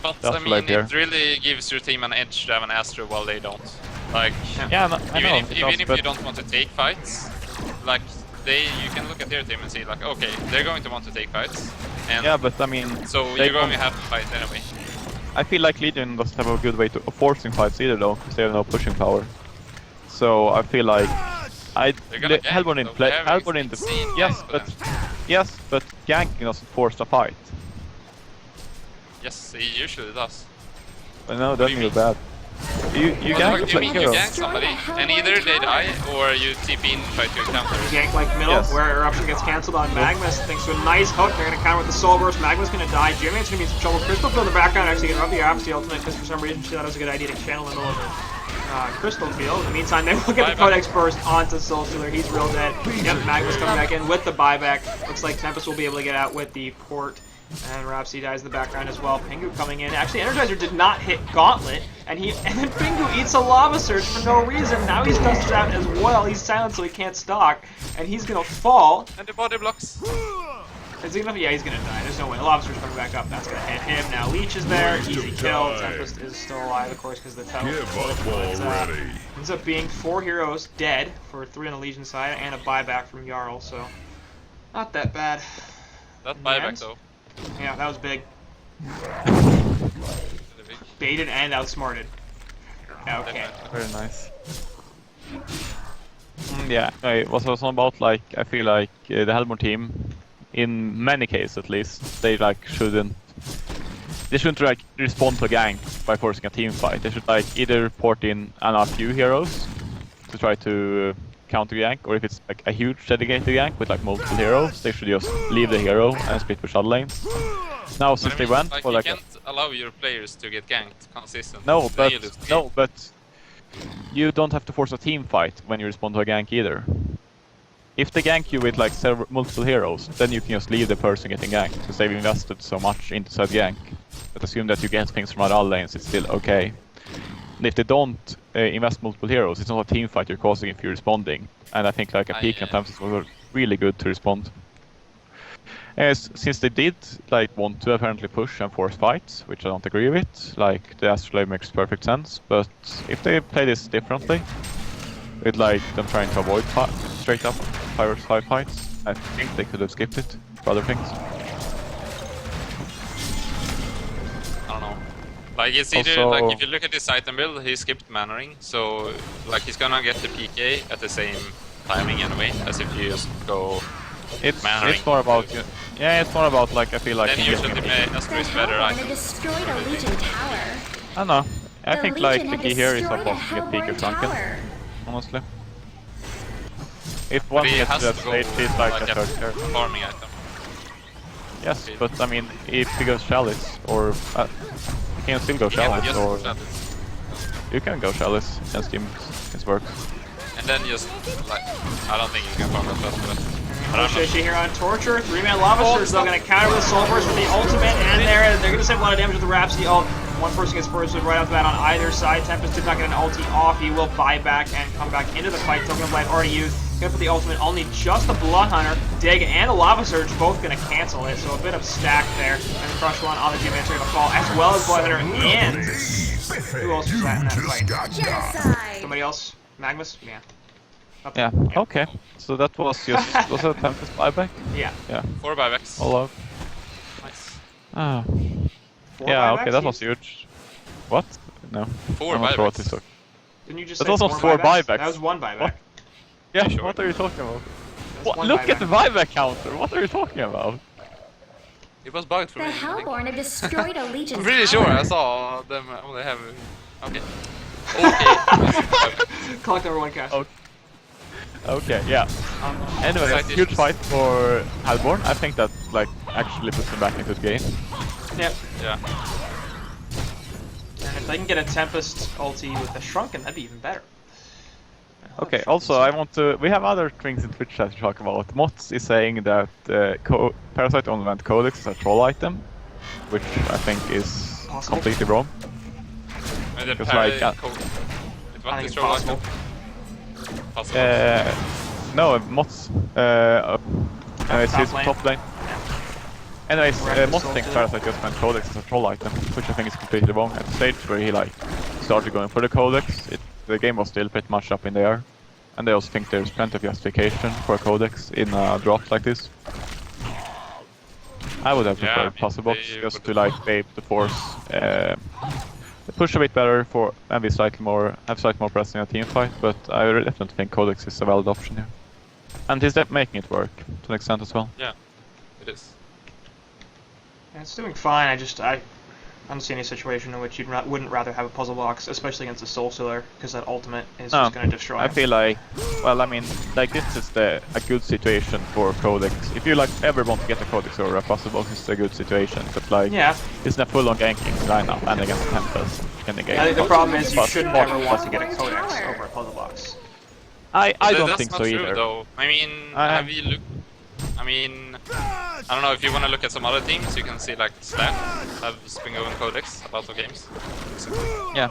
But I mean, it really gives your team an edge to have an Astra while they don't. Like, even if you don't want to take fights, like you can look at their team and see like, okay, they're going to want to take fights. And yeah, but I mean, so you're going to have to fight anyway. I feel like Legion doesn't have a good way of forcing fights either, though, because they have no pushing power. So I feel like Hellborn in play. Hellborn in the yes, but ganking doesn't force the fight. Yes, he usually does. But no, then you're bad. You gank you gank somebody, and either they die or you TP in and try to counter. Gank like middle, where Eruption gets cancelled on Magnus. Thanks to a nice hook, they're going to counter with the Soul Burst. Magnus going to die. Jimmy's going to be in some trouble. Crystal Field in the background actually going to rub the Rhapsody ultimate because for some reason she thought it was a good idea to channel in the middle of the Crystal Field. In the meantime, they will get the Codex Burst onto Soulstealer. He's real dead. Yep, Magnus coming back in with the buyback. Looks like Tempest will be able to get out with the port. And Rhapsody dies in the background as well. Pingu coming in. Actually, Energizer did not hit Gauntlet, and then Pingu eats a Lava Surge for no reason. Now he's dusted out as well. He's silent, so he can't stalk, and he's gonna fall. And the body blocks. Is he gonna? Yeah, he's gonna die. There's no way. The Lava Surge coming back up. That's gonna hit him. Now Leech is there. Easy kill. Tempest is still alive, of course, because the tower. Ends up being 4 heroes dead for 3 on the Legion side, and a buyback from Jarl. So not that bad. That buyback though. Yeah, that was big. Baited and outsmarted. Okay. Very nice. Yeah, it was also about like I feel like the Hellborn team, in many cases at least, they like shouldn't like respond to a gank by forcing a team fight. They should like either port in a few heroes to try to counter gank, or if it's like a huge dedicated gank with like multiple heroes, they should just leave the hero and split with shuttle lanes. Now since they went for like you can't allow your players to get ganked consistently. But you don't have to force a team fight when you respond to a gank either. If they gank you with like multiple heroes, then you can just leave the person getting ganked because they've invested so much into said gank. But assume that you get things from other lanes, it's still okay. And if they don't invest multiple heroes, it's not a team fight you're causing if you're responding. And I think like a peak sometimes was really good to respond. Since they did like want to apparently push and force fights, which I don't agree with, like the Astrolabe makes perfect sense. But if they play this differently, with like them trying to avoid straight up 5 vs 5 fights, I think they could have skipped it for other things. Like it's either also, like if you look at his item build, he skipped mannering, so like he's gonna get the PK at the same timing anyway, as if you just go mannering. It's more about yeah, it's more about like I feel like. Then usually Astro is better item. Destroyed a Legion tower. I don't know. I The think like Legion the had key here is destroyed supposed to a get Peaker Hellborn Franken, tower. honestly. If one But he gets has to that to go stage, he's like a a third tier. farming item. Yes, but I mean, if he goes Chalice, or he can still go Chalice, just or Chalice. you can go Chalice against him. It works. And then just like I don't think you can farm that, but Shishi here on Torture. 3-man Lava Surge though, gonna counter with Soul Burst with the ultimate, and they're gonna save a lot of damage with the Rhapsody ult. One person gets bursted right off the bat on either side. Tempest did not get an ulti off. He will buy back and come back into the fight. Token of Life already used. Gonna put the ultimate only just the Blood Hunter. Dig and the Lava Surge both gonna cancel it. So a bit of stack there. And the Crush one on the G-Man are gonna fall, as well as Blood Hunter and who else was that in that fight? Genocide. Somebody else? Magnus? Yeah. Yeah. Okay. So that was just was that Tempest buyback? Yeah. Yeah. 4 buybacks. All out. Nice. Ah. 4 Yeah. buybacks, Okay. That you- was huge. What? No. 4 I'm not sure what buybacks. this took. Didn't you just That say was not 4 4 buybacks. That was 1 buyback. What? Yeah. Sure. What are you talking about? That's What? one Look buyback. at the buyback counter. What are you talking about? It was bugged for The me. I think. Hellborn had destroyed a Legion I'm pretty tower. sure I saw them only have. Okay. Okay. Clock number 1 cash. Okay. Okay, yeah. Anyway, Side huge issues. fight for Hellborn. I think that like actually puts him back into the game. Yep. Yeah. And if they can get a Tempest ulti with the Shrunken, that'd be even better. Okay. Also, I want to. We have other things in Twitch chat to talk about. Mots is saying that Parasite only went Codex as a troll item, which I think is Possible. completely wrong. And the Because, parry like, it I went think it's to possible. Possible. No, Mots. Anyways, Top he's lane. top lane. Anyways, Correct, Mots so thinks good. Parasite just went Codex as a troll item, which I think is completely wrong. At the stage where he like started going for the Codex, the game was still pretty much up in the air. And I also think there's plenty of justification for a Codex in a drop like this. I would have Yeah, preferred I mean, Puzzle Box they just would- to like be able to force push a bit better for and be have slightly more press in a team fight, but I definitely think Codex is a valid option here. And he's making it work to an extent as well. Yeah. It is. Yeah, it's doing fine. I don't see any situation in which you wouldn't rather have a puzzle box, especially against a Soul Stealer, because that ultimate is just going to destroy I him. feel like, well, I mean, like this is a good situation for Codex. If you like ever want to get a Codex or a puzzle box, it's a good situation. But like, Yeah. it's not full on ganking lineup and against Tempest in the game. I think the problem is you But- shouldn't ever want to get a Codex Tower. over a puzzle box. I don't That's think not so true, either. though. I mean, have you looked? I mean, I don't know if you want to look at some other teams. You can see like Stat have been going Codex a lot of games. Yeah.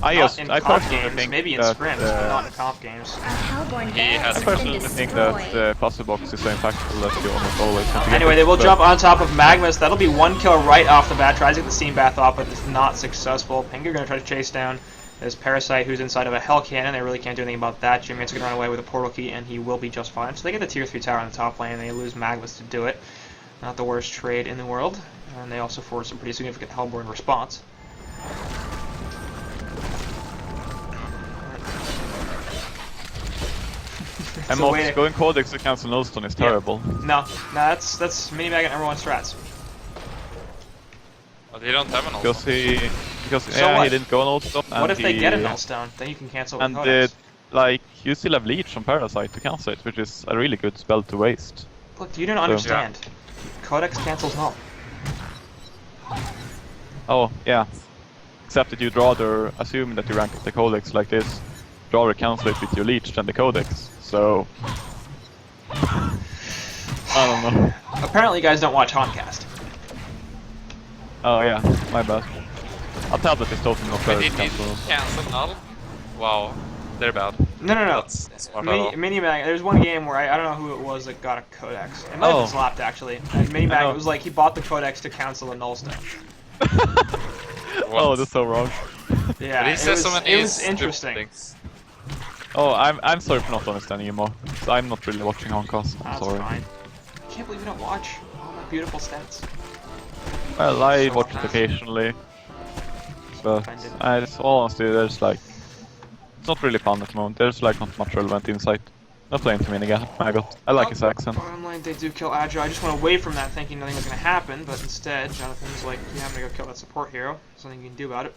I Not in comp personally games, think maybe in that, sprints, but not in comp games. A Hellborn He has- barracks I has personally been think destroyed. that puzzle box is so impactful that you almost always have to get Anyway, it, they will but- jump on top of Magnus. That'll be 1 kill right off the bat. Tries to get the Steam Bath off, but it's not successful. Pinger going to try to chase down this Parasite who's inside of a Hell Cannon. They really can't do anything about that. Jimmy going to run away with a Portal Key, and he will be just fine. So they get the Tier 3 tower on the top lane, and they lose Magnus to do it. Not the worst trade in the world. And they also force a pretty significant Hellborn response. And the way- Mods going Codex to cancel Nullstone is terrible. No, that's Minimag at #1 strats. But they don't have an Because ultimate. So he what? didn't go on Nullstone. What if they get a Nullstone? Then you can cancel with And Codex. like, you still have Leech on Parasite to cancel it, which is a really good spell to waste. Look, you don't understand. Codex cancels Null. Oh, yeah. Except that you'd rather, assuming that you rank up the Codex like this, rather cancel it with your Leech than the Codex. So... I don't know. Apparently you guys don't watch HoNcast. Oh yeah, my bad. I'll tell that it's totally not fair But to it did cancel. cancel null. Wow, they're bad. No. That's smart at all. Minimag, there's one game where I don't know who it was that got a Codex. It might have Oh. been Slapped actually. And I Minimag, know. it was like he bought the Codex to cancel a Nullstone. Oh, that's so wrong. Yeah, But he says so many it was stupid interesting. things. Oh, I'm sorry for not understanding you more. 'Cause I'm not really watching HoNcast. I'm That's sorry. fine. I can't believe you don't watch all my beautiful stats. Well, I So watch it fast. occasionally. But it's all honestly, there's like, it's not really fun at the moment. There's like not much relevant insight. Not playing to Minigat. I like his accent. Bottom line, they do kill Agile. I just went away from that thinking nothing was going to happen, but instead, Jonathan's like, yeah, I'm going to go kill that support hero. There's nothing you can do about it.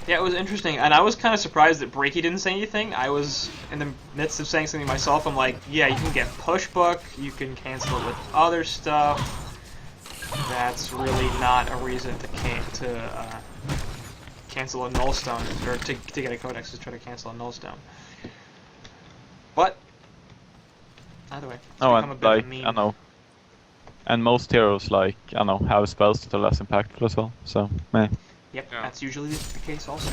Yeah, it was interesting, and I was kind of surprised that Breaky didn't say anything. I was in the midst of saying something myself. I'm like, yeah, you can get Pushbook, you can cancel it with other stuff. That's really not a reason to cancel a Nullstone, or to get a Codex to try to cancel a Nullstone. But either way, it's become a bit of a meme. I know. And most heroes, like, I know, have spells that are less impactful as well, so, meh. Yep, that's usually the case also.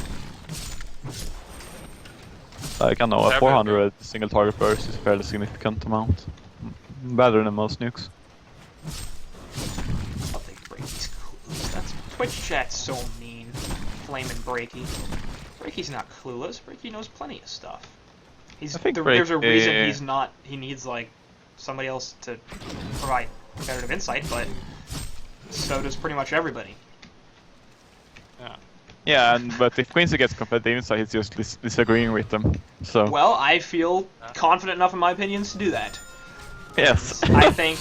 Like, I know, a 400 single target burst is a fairly significant amount. Better than most nukes. I'll take Breaky's clueless. That's Twitch chat's so mean. Flamin' Breaky. Breaky's not clueless. Breaky knows plenty of stuff. There's a reason he needs like somebody else to provide competitive insight, but so does pretty much everybody. Yeah, but if Quincy gets competitive insight, he's just disagreeing with them. So. Well, I feel confident enough in my opinions to do that. Yes. I think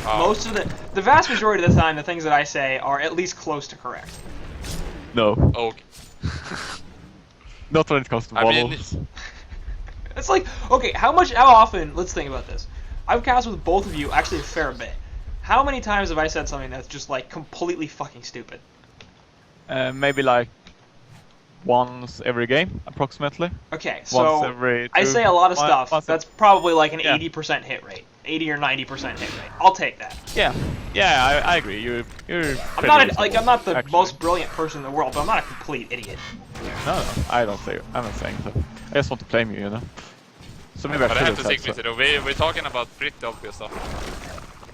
most of the vast majority of the time, the things that I say are at least close to correct. No. Okay. Not when it comes to models. It's like, okay, how often, let's think about this. I've cast with both of you actually a fair bit. How many times have I said something that's just like completely fucking stupid? Maybe like once every game, approximately. Okay, so once every I say a lot of stuff. That's probably like an 80% hit rate. 80 or 90% hit rate. I'll take that. Yeah, I agree. You're. I'm not the most brilliant person in the world, but I'm not a complete idiot. No, I'm not saying so. I just want to blame you, you know. So maybe but I have to take me to the way we're talking about pretty obvious stuff.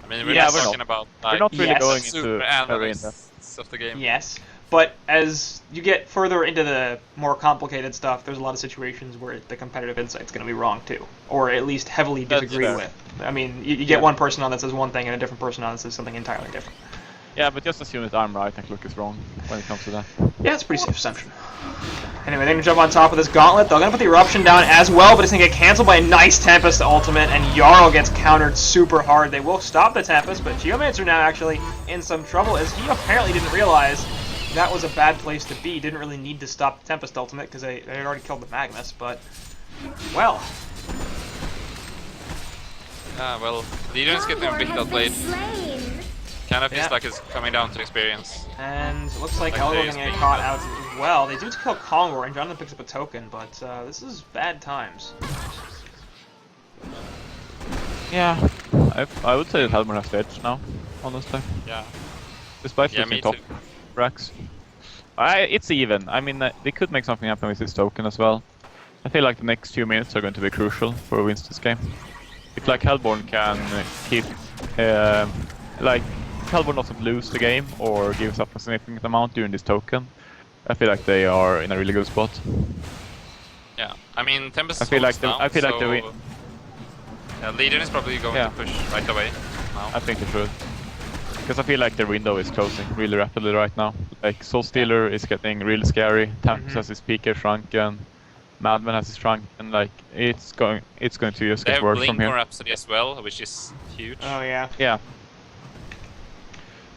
I mean, we're not talking about like, we're not really going super into analysts of the game. Yes. But as you get further into the more complicated stuff, there's a lot of situations where the competitive insight's going to be wrong too, or at least heavily disagreed with. I mean, you get one person on that says one thing and a different person on that says something entirely different. Yeah, but just assume that I'm right and Luke is wrong when it comes to that. Yeah, it's a pretty safe assumption. Anyway, they're going to jump on top of this gauntlet. They're going to put the Eruption down as well, but it's going to get cancelled by a nice Tempest ultimate, and Jarl gets countered super hard. They will stop the Tempest, but Geomancer now actually in some trouble, as he apparently didn't realize that was a bad place to be. Didn't really need to stop the Tempest ultimate because they had already killed the Magnus, but, well. Well, Legion's getting a bit outplayed. Kind of feels like it's coming down to experience. And it looks like Elgo going to get caught out as well. They do kill Kongor, and Jonathan picks up a token, but this is bad times. Yeah, I would say that Helmer has the edge now, honestly. Yeah. Despite losing top racks. It's even. I mean, they could make something happen with this token as well. I feel like the next few minutes are going to be crucial for Winston's game. If like Hellborn can keep, like Hellborn doesn't lose the game or gives up a significant amount during this token, I feel like they are in a really good spot. Yeah, I mean Tempest. I feel like they win. Yeah, Legion is probably going to push right away now. I think they should. Because I feel like their window is closing really rapidly right now. Like Soul Stealer is getting really scary. Tempest has his PK shrunken. Madman has his shrunken. Like it's going to just get worse from here. They have Blink on Rhapsody as well, which is huge. Oh yeah. Yeah.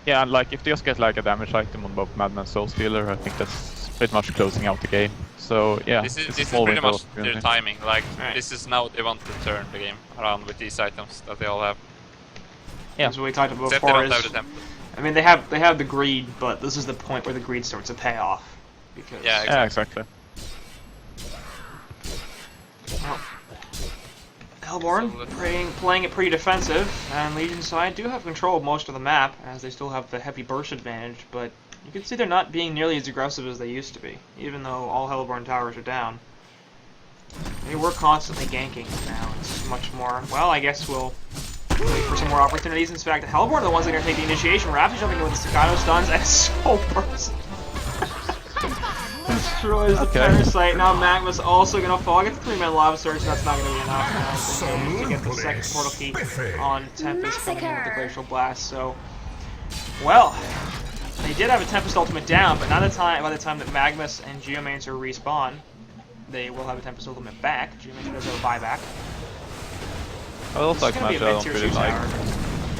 Yeah, and like if they just get like a damage item on both Madman and Soul Stealer, I think that's pretty much closing out the game. So yeah, this is pretty much their timing. Like this is now they want to turn the game around with these items that they all have. Yeah, as we talked about before. They don't have the tempo. I mean, they have the greed, but this is the point where the greed starts to pay off. Because yeah, exactly. Well, Hellborn playing it pretty defensive, and Legion side do have control of most of the map, as they still have the heavy burst advantage, but you can see they're not being nearly as aggressive as they used to be, even though all Hellborn towers are down. They were constantly ganking, now it's much more, well, I guess we'll wait for some more opportunities. In fact, Hellborn are the ones that are going to take the initiation. Rhapsody jumping in with the staccato stuns, and Soul Burst destroys the Parasite. Now Magma's also going to fall. Gets the 3-man Lava Surge, that's not going to be enough. Now to get the second portal key on Tempest coming in with the Glacial Blast. So, well, They did have a Tempest ultimate down, but by the time that Magnus and Geomancer respawn, they will have a Tempest ultimate back. Geomancer does have a buyback. I also like match I don't really like.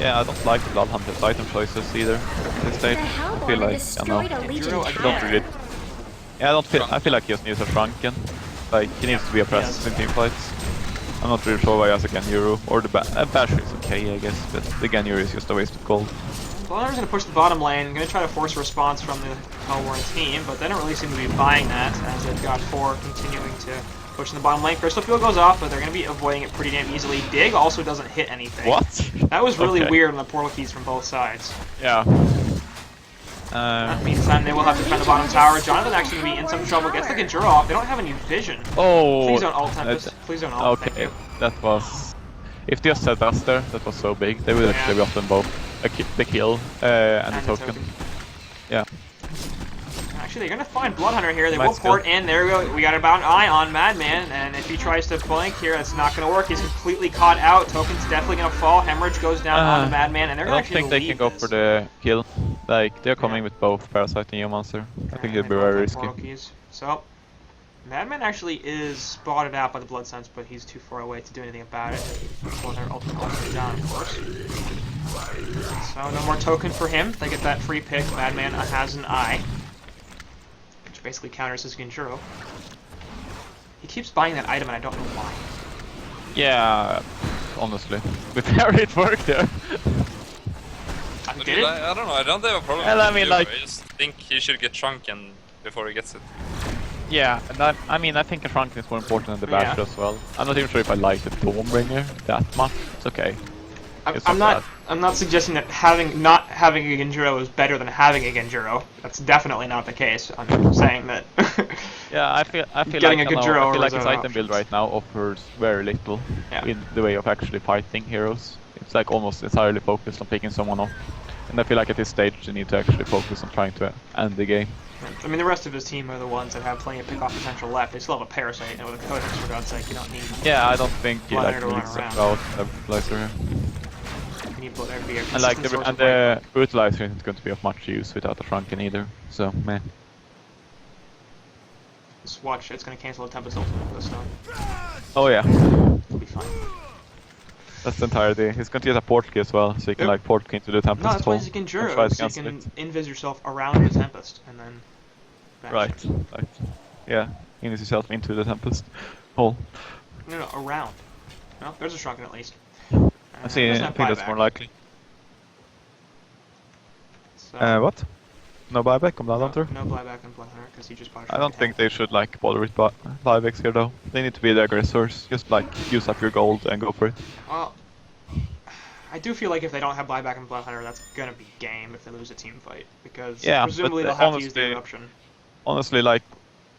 Yeah, I don't like the Blood Hunter's item choices either at this stage. I feel like, I don't really... Yeah, I feel like he just needs a Shrunken. Like, he needs to be a presence in teamfights. I'm not really sure why he has a Ganjuro, or the Basher is okay, I guess, but the Ganjuro is just a waste of gold. Bloodhunter's going to push the bottom lane, going to try to force a response from the Hellborn team, but they don't really seem to be buying that, as they've got 4 continuing to push in the bottom lane. Crystal Field goes off, but they're going to be avoiding it pretty damn easily. Dig also doesn't hit anything. What? That was really weird on the portal keys from both sides. Yeah. Meantime, they will have to defend the bottom tower. Jonathan actually going to be in some trouble. Gets the Ganjuro off. They don't have any vision. Oh! Please don't ult Tempest. Please don't ult. Okay, that was... If they just said Buster, that was so big. They would actually have gotten both the kill and the token. Yeah. Actually, they're going to find Bloodhunter here. They will port in. There we go. We got about an eye on Madman, and if he tries to flank here, that's not going to work. He's completely caught out. Token's definitely going to fall. Hemorrhage goes down on the Madman, and they're going to actually I don't think they can go for the kill. Like, they're coming with both Parasite and Geomancer. I think it'd be very risky. So, Madman actually is spotted out by the Blood Sense, but he's too far away to do anything about it. Well, they're ultimately down, of course. So, no more token for him. They get that free pick. Madman has an eye, which basically counters his Ganjuro. He keeps buying that item, and I don't know why. Yeah, honestly. With how it worked there. Did it? I don't know, I don't have a problem well, with like, I just think he should get Shrunken before he gets it. Yeah, and I think a Shrunken is more important than the Basher as well. I'm not even sure if I like the Dawnbringer that much. It's okay. I'm not suggesting that not having a Ganjuro is better than having a Ganjuro. That's definitely not the case. I'm saying that. Yeah, I feel getting like I feel like his item build right now offers very little in the way of actually fighting heroes. It's like almost entirely focused on picking someone off. And I feel like at this stage they need to actually focus on trying to end the game. I mean, the rest of his team are the ones that have plenty of pick-off potential left. They still have a Parasite, and with a Codex, for God's sake, you don't need... Yeah, I don't think he like needs a Brutalizer here. You need Bloodhunter to be a and like the Brutalizer isn't going to be of much use without a Shrunken either, so meh. Just watch, it's going to cancel the Tempest ultimate this time. Oh yeah. It'll be fine. That's the entire day. He's going to get a port key as well, so you can like port key into the Tempest. No, that's why he's a Ganjuro, so you can invis yourself around the Tempest, and then... Right. Yeah, invis yourself into the Tempest hole. No, around. No, there's a Shrunken at least. I think that's more likely. So, what? No buyback on Bloodhunter? No buyback on Bloodhunter, because he just bought a I don't think they should like bother with buybacks here though. They need to be the aggressors. Just like use up your gold and go for it. Well, I do feel like if they don't have buyback on Bloodhunter, that's gonna be game if they lose a team fight, because presumably they'll have to use the eruption. Honestly, like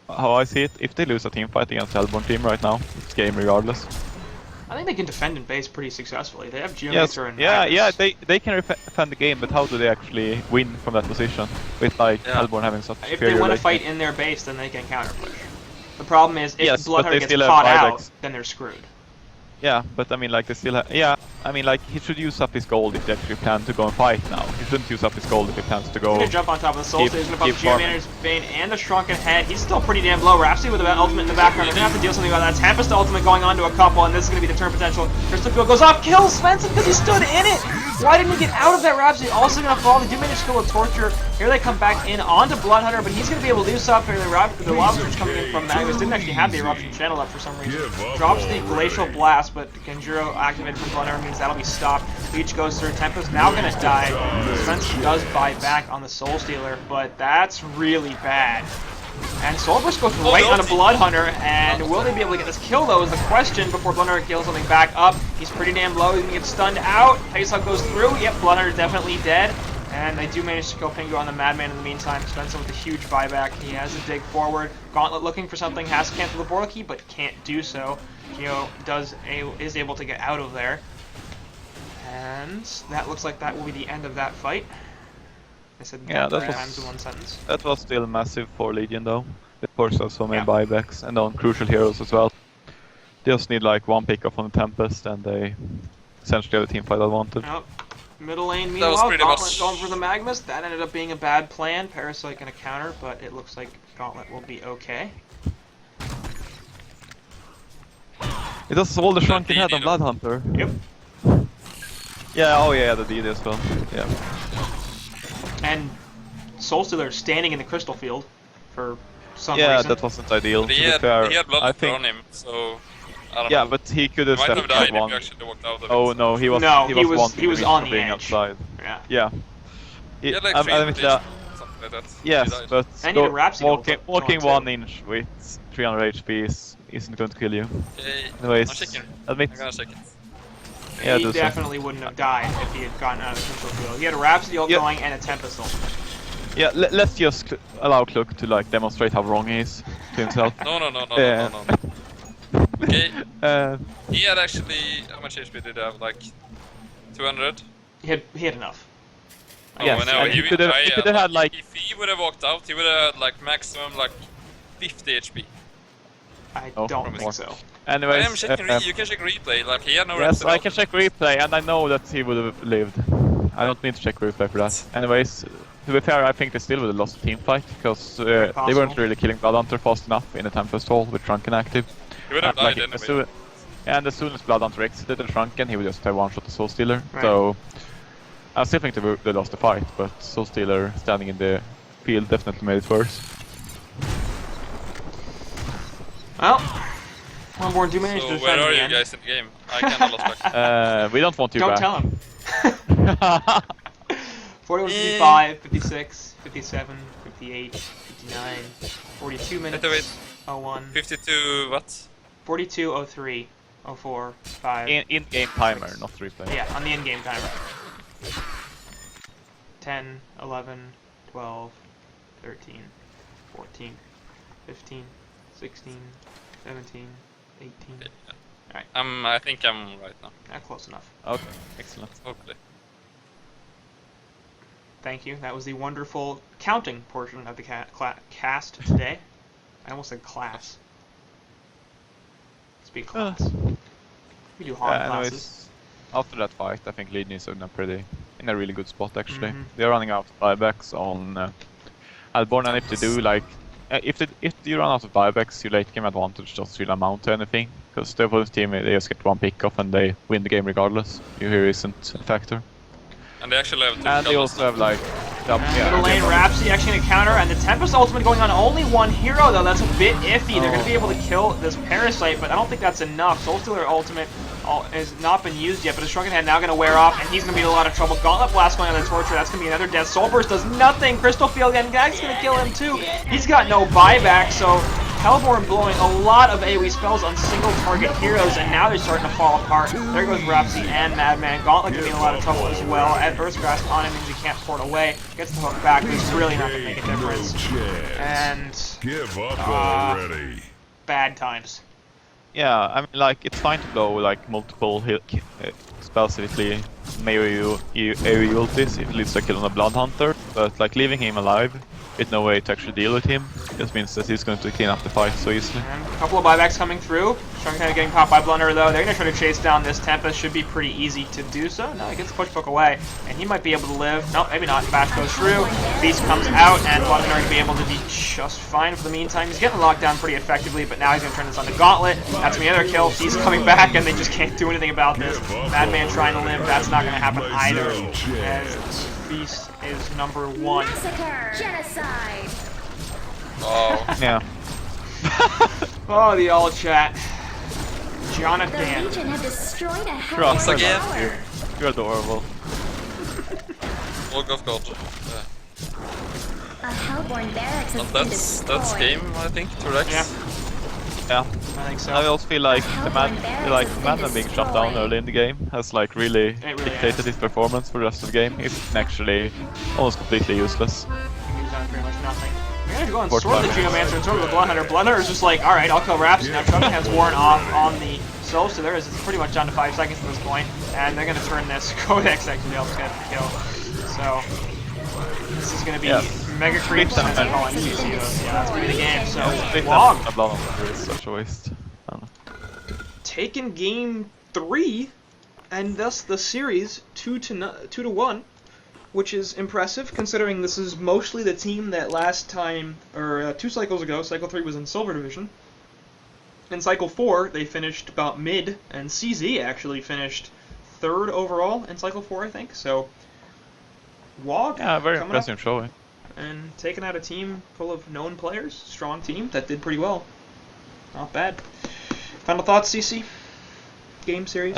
how I see it, if they lose a team fight against Hellborn team right now, it's game regardless. I think they can defend in base pretty successfully. They have Geomancer and they can defend the game, but how do they actually win from that position with like Hellborn having such If they want to fight in their base, then they can counter push. The problem is if Bloodhunter gets caught out, then they're screwed. Yeah, but I mean, like they still have. I mean, like he should use up his gold if they actually plan to go and fight now. He shouldn't use up his gold if he plans to go. He's gonna jump on top of the Soul Stage, gonna bump Geomancer's Bane and the Shrunken Head. He's still pretty damn low. Rhapsody with that ultimate in the background. They're gonna have to deal something about that. Tempest ultimate going on to a couple, and this is gonna be the turn potential. Crystal Field goes off, kills Svensson because he stood in it. Why didn't he get out of that? Rhapsody also gonna fall. They do manage to kill a Torture. Here they come back in onto Bloodhunter, but he's gonna be able to do something. The Lobster's coming in from Magnus didn't actually have the eruption channel up for some reason. Drops the Glacial Blast, but Ganjuro activated from Bloodhunter means that'll be stopped. Leech goes through. Tempest now gonna die. Svensson does buy back on the Soul Stealer, but that's really bad. And Soulburst goes right on a Bloodhunter, and will they be able to get this kill though is the question before Bloodhunter kills something back up. He's pretty damn low, he's gonna get stunned out. Icehook goes through, yep, Bloodhunter definitely dead. And they do manage to kill Pingu on the Madman in the meantime. Svensson with a huge buyback. He has a dig forward. Gauntlet looking for something, has to cancel the Portal Key, but can't do so. Geo is able to get out of there. And that looks like that will be the end of that fight. I said that times in one sentence. That was still massive for Legion though. Of course, have so many buybacks and on crucial heroes as well. They just need like one pick off on the Tempest and they essentially have a team fight advantage. Oh, Middle lane, That was meanwhile, pretty Gauntlet much- going for the Magnus. That ended up being a bad plan. Parasite gonna counter, but it looks like Gauntlet will be okay. It does all the shrunken head on Blood Hunter. Yep. Yeah, oh yeah, the DD as well. Yeah. And Soulstealer standing in the crystal field for some Yeah, reason. that wasn't ideal. But To he be had fair, blood I think. on him, so I don't Yeah, know. but he could have He might have stepped died up if you one. actually walked out of it. Oh no, he was. No, he one was minute on from the being edge. outside. Yeah. Yeah. He had like I 3 mean, invitations, something like that. yes, He died. but And you had a Rhapsody walking, ult walking too. 1 inch with 300 HP isn't going to kill you. Okay, Anyways, I'm checking. admit. I'm gonna check it. Yeah, He do so. definitely wouldn't have died if he had gotten out of the crystal field. He had a Rhapsody ult Yeah. going and a Tempest ult. Yeah, let's just allow Cluck to like demonstrate how wrong he is to himself. No. Yeah. Okay, Uh, he had actually, how much HP did he have? Like 200? He had enough. Oh, Yes, no, and he could have had like. If he would have walked out, he would have had like maximum like 50 HP. I Oh, don't from think what? so. I Anyways, am checking, you can check replay, like he had no yes, rest I can check replay, and I know that he would have lived. I don't need to check replay for that. Anyways, to be fair, I think they still would have lost the team fight because they possible. weren't really killing Bloodhunter fast enough in the Tempest hole with Shrunken active. He would have And, died anyway. as soon as Bloodhunter exited the Shrunken, he would just have one-shot the Soulstealer. Right. So I still think they lost the fight, but Soulstealer standing in the field definitely made it worse. Well, Onborn do manage to So defend where are in the you end. guys in the game? I kinda lost track. We don't want you Don't back. tell him. 41, 55, 56, 57, 58, 59, 42 minutes. Wait. 01, 52 what? 42, 03, 04, 5. In-game timer, not replay. Yeah, on the in-game timer. 10, 11, 12, 13, 14, 15, 16, 17, 18. Alright. I think I'm right now. Close enough. Okay, excellent. Hopefully. Thank you. That was the wonderful counting portion of the cast today. I almost said class. Speak class. We do hard classes. Anyways, after that fight, I think Legion is in a really good spot actually. Mhm. They're running out of buybacks on Alborn, and if they do like, if you run out of buybacks, your late game advantage doesn't really amount to anything, because the opponent's team they just get one pick off and they win the game regardless. Your hero isn't a factor. And they actually have 2 And they colors. also have like, Middle lane, Rhapsody actually gonna counter, and the Tempest ultimate going on only one hero though. That's a bit iffy. They're gonna be able to kill this Parasite, but I don't think that's enough. Soulstealer ultimate has not been used yet, but his Shrunken Head now gonna wear off, and he's gonna be in a lot of trouble. Gauntlet Blast going on the Torture, that's gonna be another death. Soulburst does nothing. Crystal Field and Gag's gonna kill him too. He's got no buyback, so Hellborn blowing a lot of AoE spells on single target heroes, and now they're starting to fall apart. There goes Rhapsody and Madman. Gauntlet gonna be in a lot of trouble as well. Adverse Grasp on him means he can't port away. Gets the hook back, but it's really not gonna make a difference. And Give up already. bad times. yeah, I mean like it's fine to blow like multiple spells if it AoE ultis if it leads to a kill on a Blood Hunter, but like leaving him alive with no way to actually deal with him just means that he's going to clean up the fight so easily. And a couple of buybacks coming through. Shrunken Head getting popped by Blunder though. They're gonna try to chase down this Tempest. Should be pretty easy to do so. No, he gets the push poke away, and he might be able to live. Nope, maybe not. Bash goes through. Beast comes out, and Blunder gonna be able to be just fine for the meantime. He's getting locked down pretty effectively, but now he's gonna turn this on the Gauntlet. That's gonna be another kill. Beast coming back, and they just can't do anything about this. Madman trying to live. That's not gonna happen either. As Beast is number 1. Massacre. Genocide. Oh. Yeah. Oh, the all chat. The Jonathan. Legion have destroyed a Trust Hellborn again. tower. You're adorable. Walk of God. A Hellborn barracks has And been that's destroyed. game, I think, to Rex. Yeah. Yeah. I think so. I also feel like the man being shut down early in the game has like really dictated has. his performance for the rest of the game. It's actually almost completely useless. He's done pretty much nothing. We're gonna go and Fourth sword the time. Geomancer and sword the Bloodhunter. Bloodhunter is just like, alright, I'll kill Rhapsody. Now Shrunken Head's worn off on the Soul, so there is it's pretty much down to 5 seconds at this point. And they're gonna turn this Codex actually helps get the kill. So this is gonna be Mega Creeps and then calling CCOs. Yeah, that's gonna be the game. So WoG A Blood Hunter is such a waste. I don't know. taking game 3 and thus the series 2-1, which is impressive considering this is mostly the team that last time, or 2 cycles ago, Cycle 3 was in Silver Division. In Cycle 4, they finished about mid, and CZ actually finished 3rd overall in Cycle 4, I think. So, WoG, yeah, very impressive showing. And taking out a team full of known players, strong team that did pretty well. Not bad. Final thoughts, CC? Game series?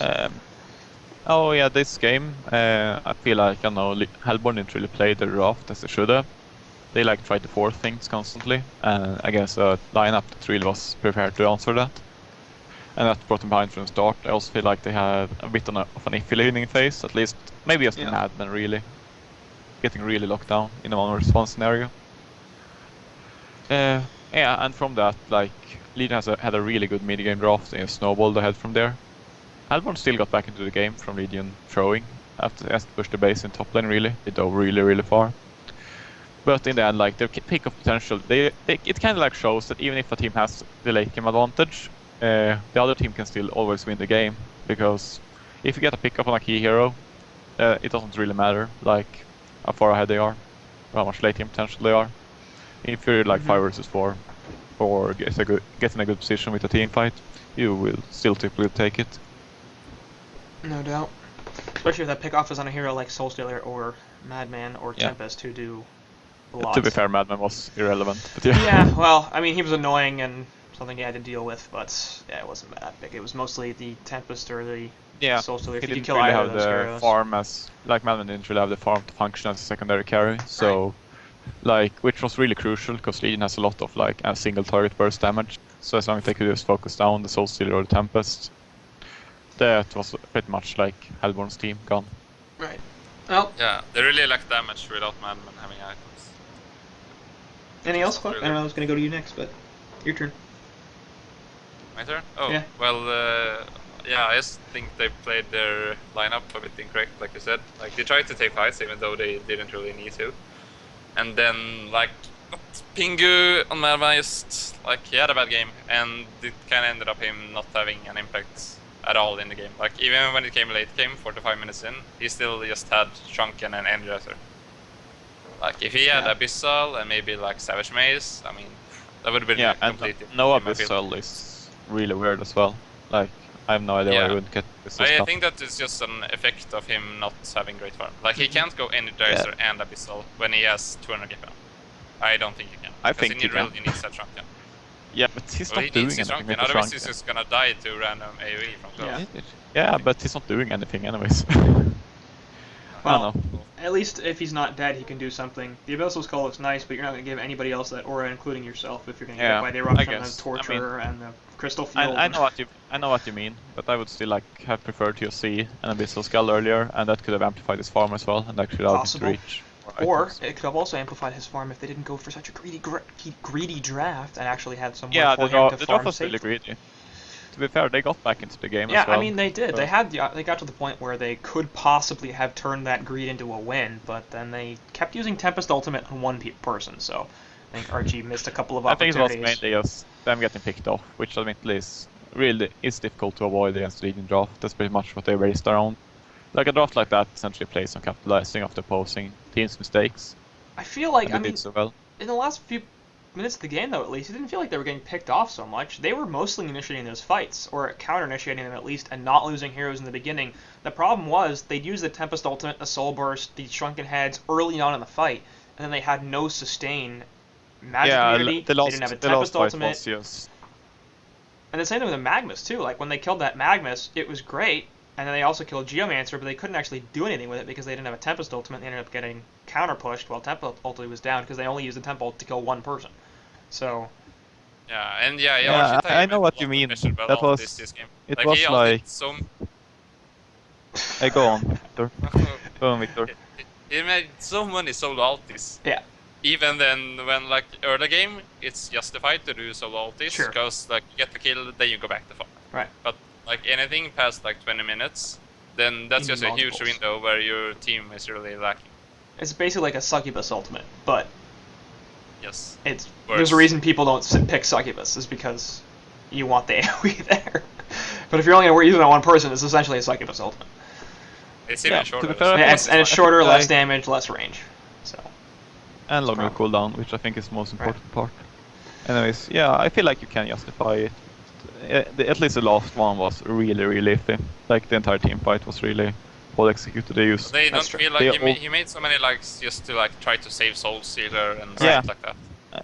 Oh yeah, this game, I feel like, Hellborn didn't really play the draft as they should have. They like tried to force things constantly, and I guess a lineup that really was prepared to answer that. And that brought them behind from the start. I also feel like they had a bit of an iffy leading phase, at least maybe just Madman really. Getting really locked down in a 1v1 scenario. Yeah, and from that, like, Legion had a really good mid-game draft and snowballed ahead from there. Hellborn still got back into the game from Legion throwing after they pushed the base in top lane really. They dove really far. But in the end, like, their pick of potential, it kind of like shows that even if a team has the late game advantage, the other team can still always win the game. Because if you get a pick up on a key hero, it doesn't really matter like how far ahead they are, or how much late game potential they are. If you're like 5 versus 4, or get in a good position with a team fight, you will still typically take it. No doubt. Especially if that pick-off is on a hero like Soulstealer or Madman or Tempest, who do a lot. To be fair, Madman was irrelevant. But yeah. Yeah, well, I mean, he was annoying and something you had to deal with, but yeah, it wasn't that big. It was mostly the Tempest or the Soulstealer. He didn't really have the farm as... Like, Madman didn't really have the farm to function as a secondary carry, so... Right. Like, which was really crucial, because Legion has a lot of, like, a single target burst damage. So as long as they could just focus down the Soulstealer or the Tempest, that was pretty much like Hellborn's team gone. Right. Well. Yeah, they really lack damage without Madman having items. Anything else, Clark? I don't know, I was going to go to you next, but your turn. My turn? Oh, yeah. Well, yeah, I just think they played their lineup a bit incorrect, like you said. Like, they tried to take fights even though they didn't really need to. And then, like, Pingu on Madman just, like, he had a bad game, and it kind of ended up him not having an impact at all in the game. Like, even when it came late game, 45 minutes in, he still just had Shrunken and Energizer. Like, if he had Abyssal and maybe, like, Savage Maze, I mean, that would have been completely... No Abyssal is really weird as well. Like, I have no idea why he wouldn't get this stuff. I think that is just an effect of him not having great farm. Like, he can't go Energizer and Abyssal when he has 200 GP. I don't think he can. I think he really needs that Shrunken. Yeah, but he's not doing anything with the Shrunken. Otherwise he's just gonna die to random AoE from close. Yeah, but he's not doing anything anyways. Well, at least if he's not dead, he can do something. The Abyssal Skull looks nice, but you're not going to give anybody else that aura, including yourself, if you're going to get hit by the Eruption and the Torture and the Crystal Field. I know what you mean, but I would still have preferred to see an Abyssal Skull earlier, and that could have amplified his farm as well, and actually allowed him to reach. Or it could have also amplified his farm if they didn't go for such a greedy draft and actually had someone for him to the farm draft was really greedy. To be fair, they got back into the game as well. Yeah, I mean, they did. So. They got to the point where they could possibly have turned that greed into a win, but then they kept using Tempest Ultimate on one person, so I think Archie missed a couple of opportunities. I think it was mainly just them getting picked off, which admittedly is difficult to avoid against the Legion draft. That's pretty much what they based around. Like, a draft like that essentially plays on capitalizing off the opposing team's mistakes. I feel like, I mean, did so well. In the last few minutes of the game, though, at least, it didn't feel like they were getting picked off so much. They were mostly initiating those fights, or counter-initiating them at least, and not losing heroes in the beginning. The problem was, they'd use the Tempest Ultimate, the Soul Burst, the Shrunken Heads early on in the fight, and then they had no sustain magic immunity. They didn't have a Tempest Ultimate. And the same thing with the Magmus, too. Like, when they killed that Magmus, it was great, and then they also killed Geomancer, but they couldn't actually do anything with it because they didn't have a Tempest Ultimate. They ended up getting counter-pushed while Tempest Ultimate was down because they only used the Tempest to kill one person. So... Yeah, and I know what you mean. That was... This game. It like, was like... So... Hey, go on, Victor. Go on, Victor. He made so many solo ultis. Yeah. Even then, when, like, early game, it's justified to do solo ultis. Because, like, you get the kill, then you go back to farm. Right. But, like, anything past, like, 20 minutes, then that's just a huge window where your team is really lacking. It's basically like a Succubus Ultimate, but... Yes. There's a reason people don't pick Succubus, is because you want the AoE there. But if you're only going to use it on one person, it's essentially a Succubus Ultimate. It's even shorter. And it's shorter, less damage, less range. So. And longer cooldown, which I think is the most important part. Anyways, yeah, I feel like you can justify it. At least the last one was really, really iffy. Like the entire team fight was really well executed. They don't feel like he made so many likes just to like try to save Soul Stealer and stuff like that.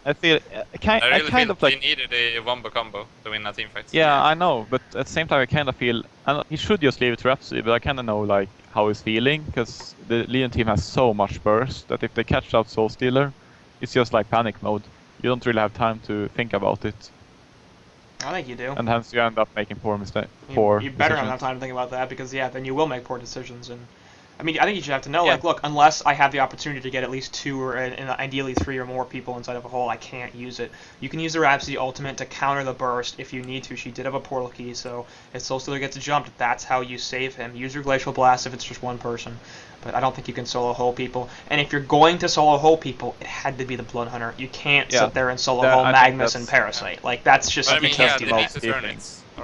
I feel I really feel they needed a wombo combo to win a team fight. Yeah, I know, but at the same time I kind of feel he should just leave it to Rhapsody, but I kind of know like how he's feeling because the Legion team has so much burst that if they catch out Soul Stealer, it's just like panic mode. You don't really have time to think about it. I think you do. And hence you end up making poor mistakes. You better not have time to think about that because then you will make poor decisions. And I mean, I think you should have to know, like, look, unless I have the opportunity to get at least 2 or ideally 3 or more people inside of a hole, I can't use it. You can use the Rhapsody ultimate to counter the burst if you need to. She did have a portal key, so if Soul Stealer gets jumped, that's how you save him. Use your Glacial Blast if it's just one person. But I don't think you can solo hole people. And if you're going to solo hole people, it had to be the Blood Hunter. You can't sit there and solo hole Magnus and Parasite. Like, that's just... But I mean,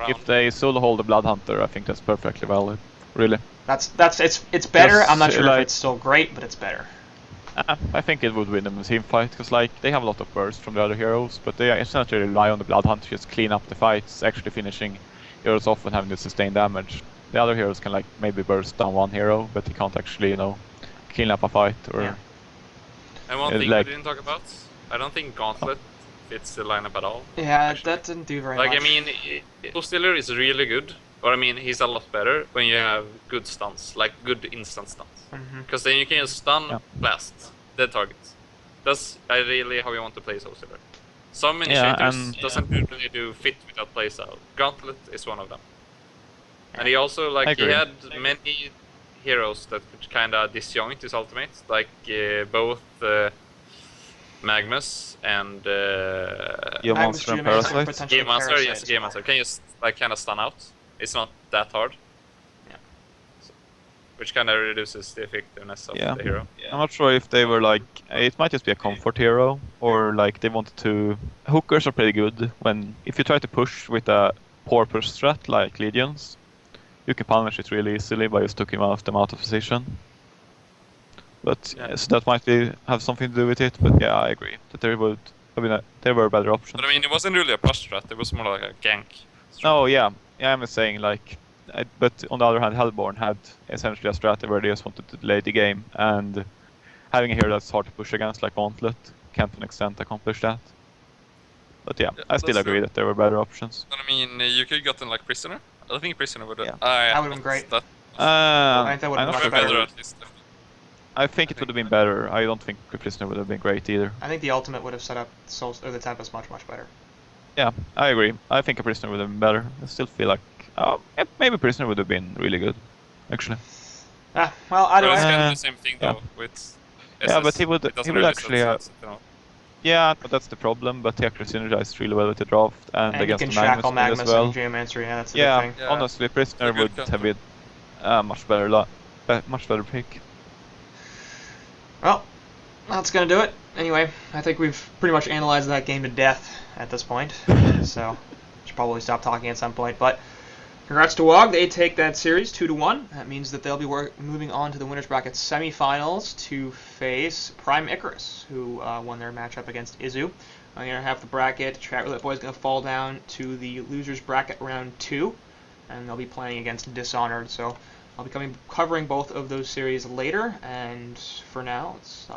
if they solo hole the Blood Hunter, I think that's perfectly valid. Really. It's better. I'm not sure if it's still great, but it's better. I think it would win them the team fight because like they have a lot of burst from the other heroes, but they essentially rely on the Blood Hunter to just clean up the fights, actually finishing heroes off and having the sustained damage. The other heroes can like maybe burst down one hero, but he can't actually clean up a fight or. Yeah. And one thing we didn't talk about, I don't think Gauntlet fits the lineup at all. Yeah, that didn't do very much. Like I mean, Soul Stealer is really good. But I mean, he's a lot better when you have good stuns, like good instant stuns. Because then you can just stun, blast, dead targets. That's ideally how you want to play Soul Stealer. Some initiators doesn't really do fit without playstyle. Gauntlet is one of them. And he also, like, he had many heroes that could kind of disjoint his ultimate, like both Magnus and Geomancer and Parasite. Geomancer, yes, Geomancer. Can just like kind of stun out. It's not that hard. Yeah. So, which kind of reduces the effectiveness of the hero. Yeah. I'm not sure if they were like... It might just be a comfort hero, or like they wanted to... Hookers are pretty good when... If you try to push with a poor push strat like Legions, you can punish it really easily by just taking them out of position. But so that might have something to do with it, but yeah, I agree. That there were better options. But I mean, it wasn't really a push strat, it was more like a gank strat. Oh yeah. Yeah, I'm saying like, but on the other hand, Hellborn had essentially a strategy where they just wanted to delay the game, and having a hero that's hard to push against like Gauntlet can't to an extent accomplish that. But yeah, I still agree that there were better options. But I mean, you could have gotten like Prisoner. I think Prisoner would have. That would have been great. I think that would have been better. At least. I think it would have been better. I don't think Prisoner would have been great either. I think the ultimate would have set up the Tempest much better. Yeah, I agree. I think a Prisoner would have been better. I still feel like maybe Prisoner would have been really good, actually. Well, I don't know. It's kind of the same thing though with SS. Yeah, but he would actually yeah, but that's the problem. But he actually synergized really well with the draft and against the Magnus as well. And Geomancer, that's the good thing. Yeah, honestly, Prisoner would have been a much better pick. Well, that's gonna do it. Anyway, I think we've pretty much analyzed that game to death at this point, so should probably stop talking at some point. But congrats to WoG, they take that series 2-1. That means that they'll be moving on to the winners bracket semifinals to face Prime Icarus, who won their matchup against Izu. I'm gonna have the bracket. ChatroulleteboyZ gonna fall down to the losers bracket round 2, and they'll be playing against Dishonored. So I'll be covering both of those series later, and for now, let's stop.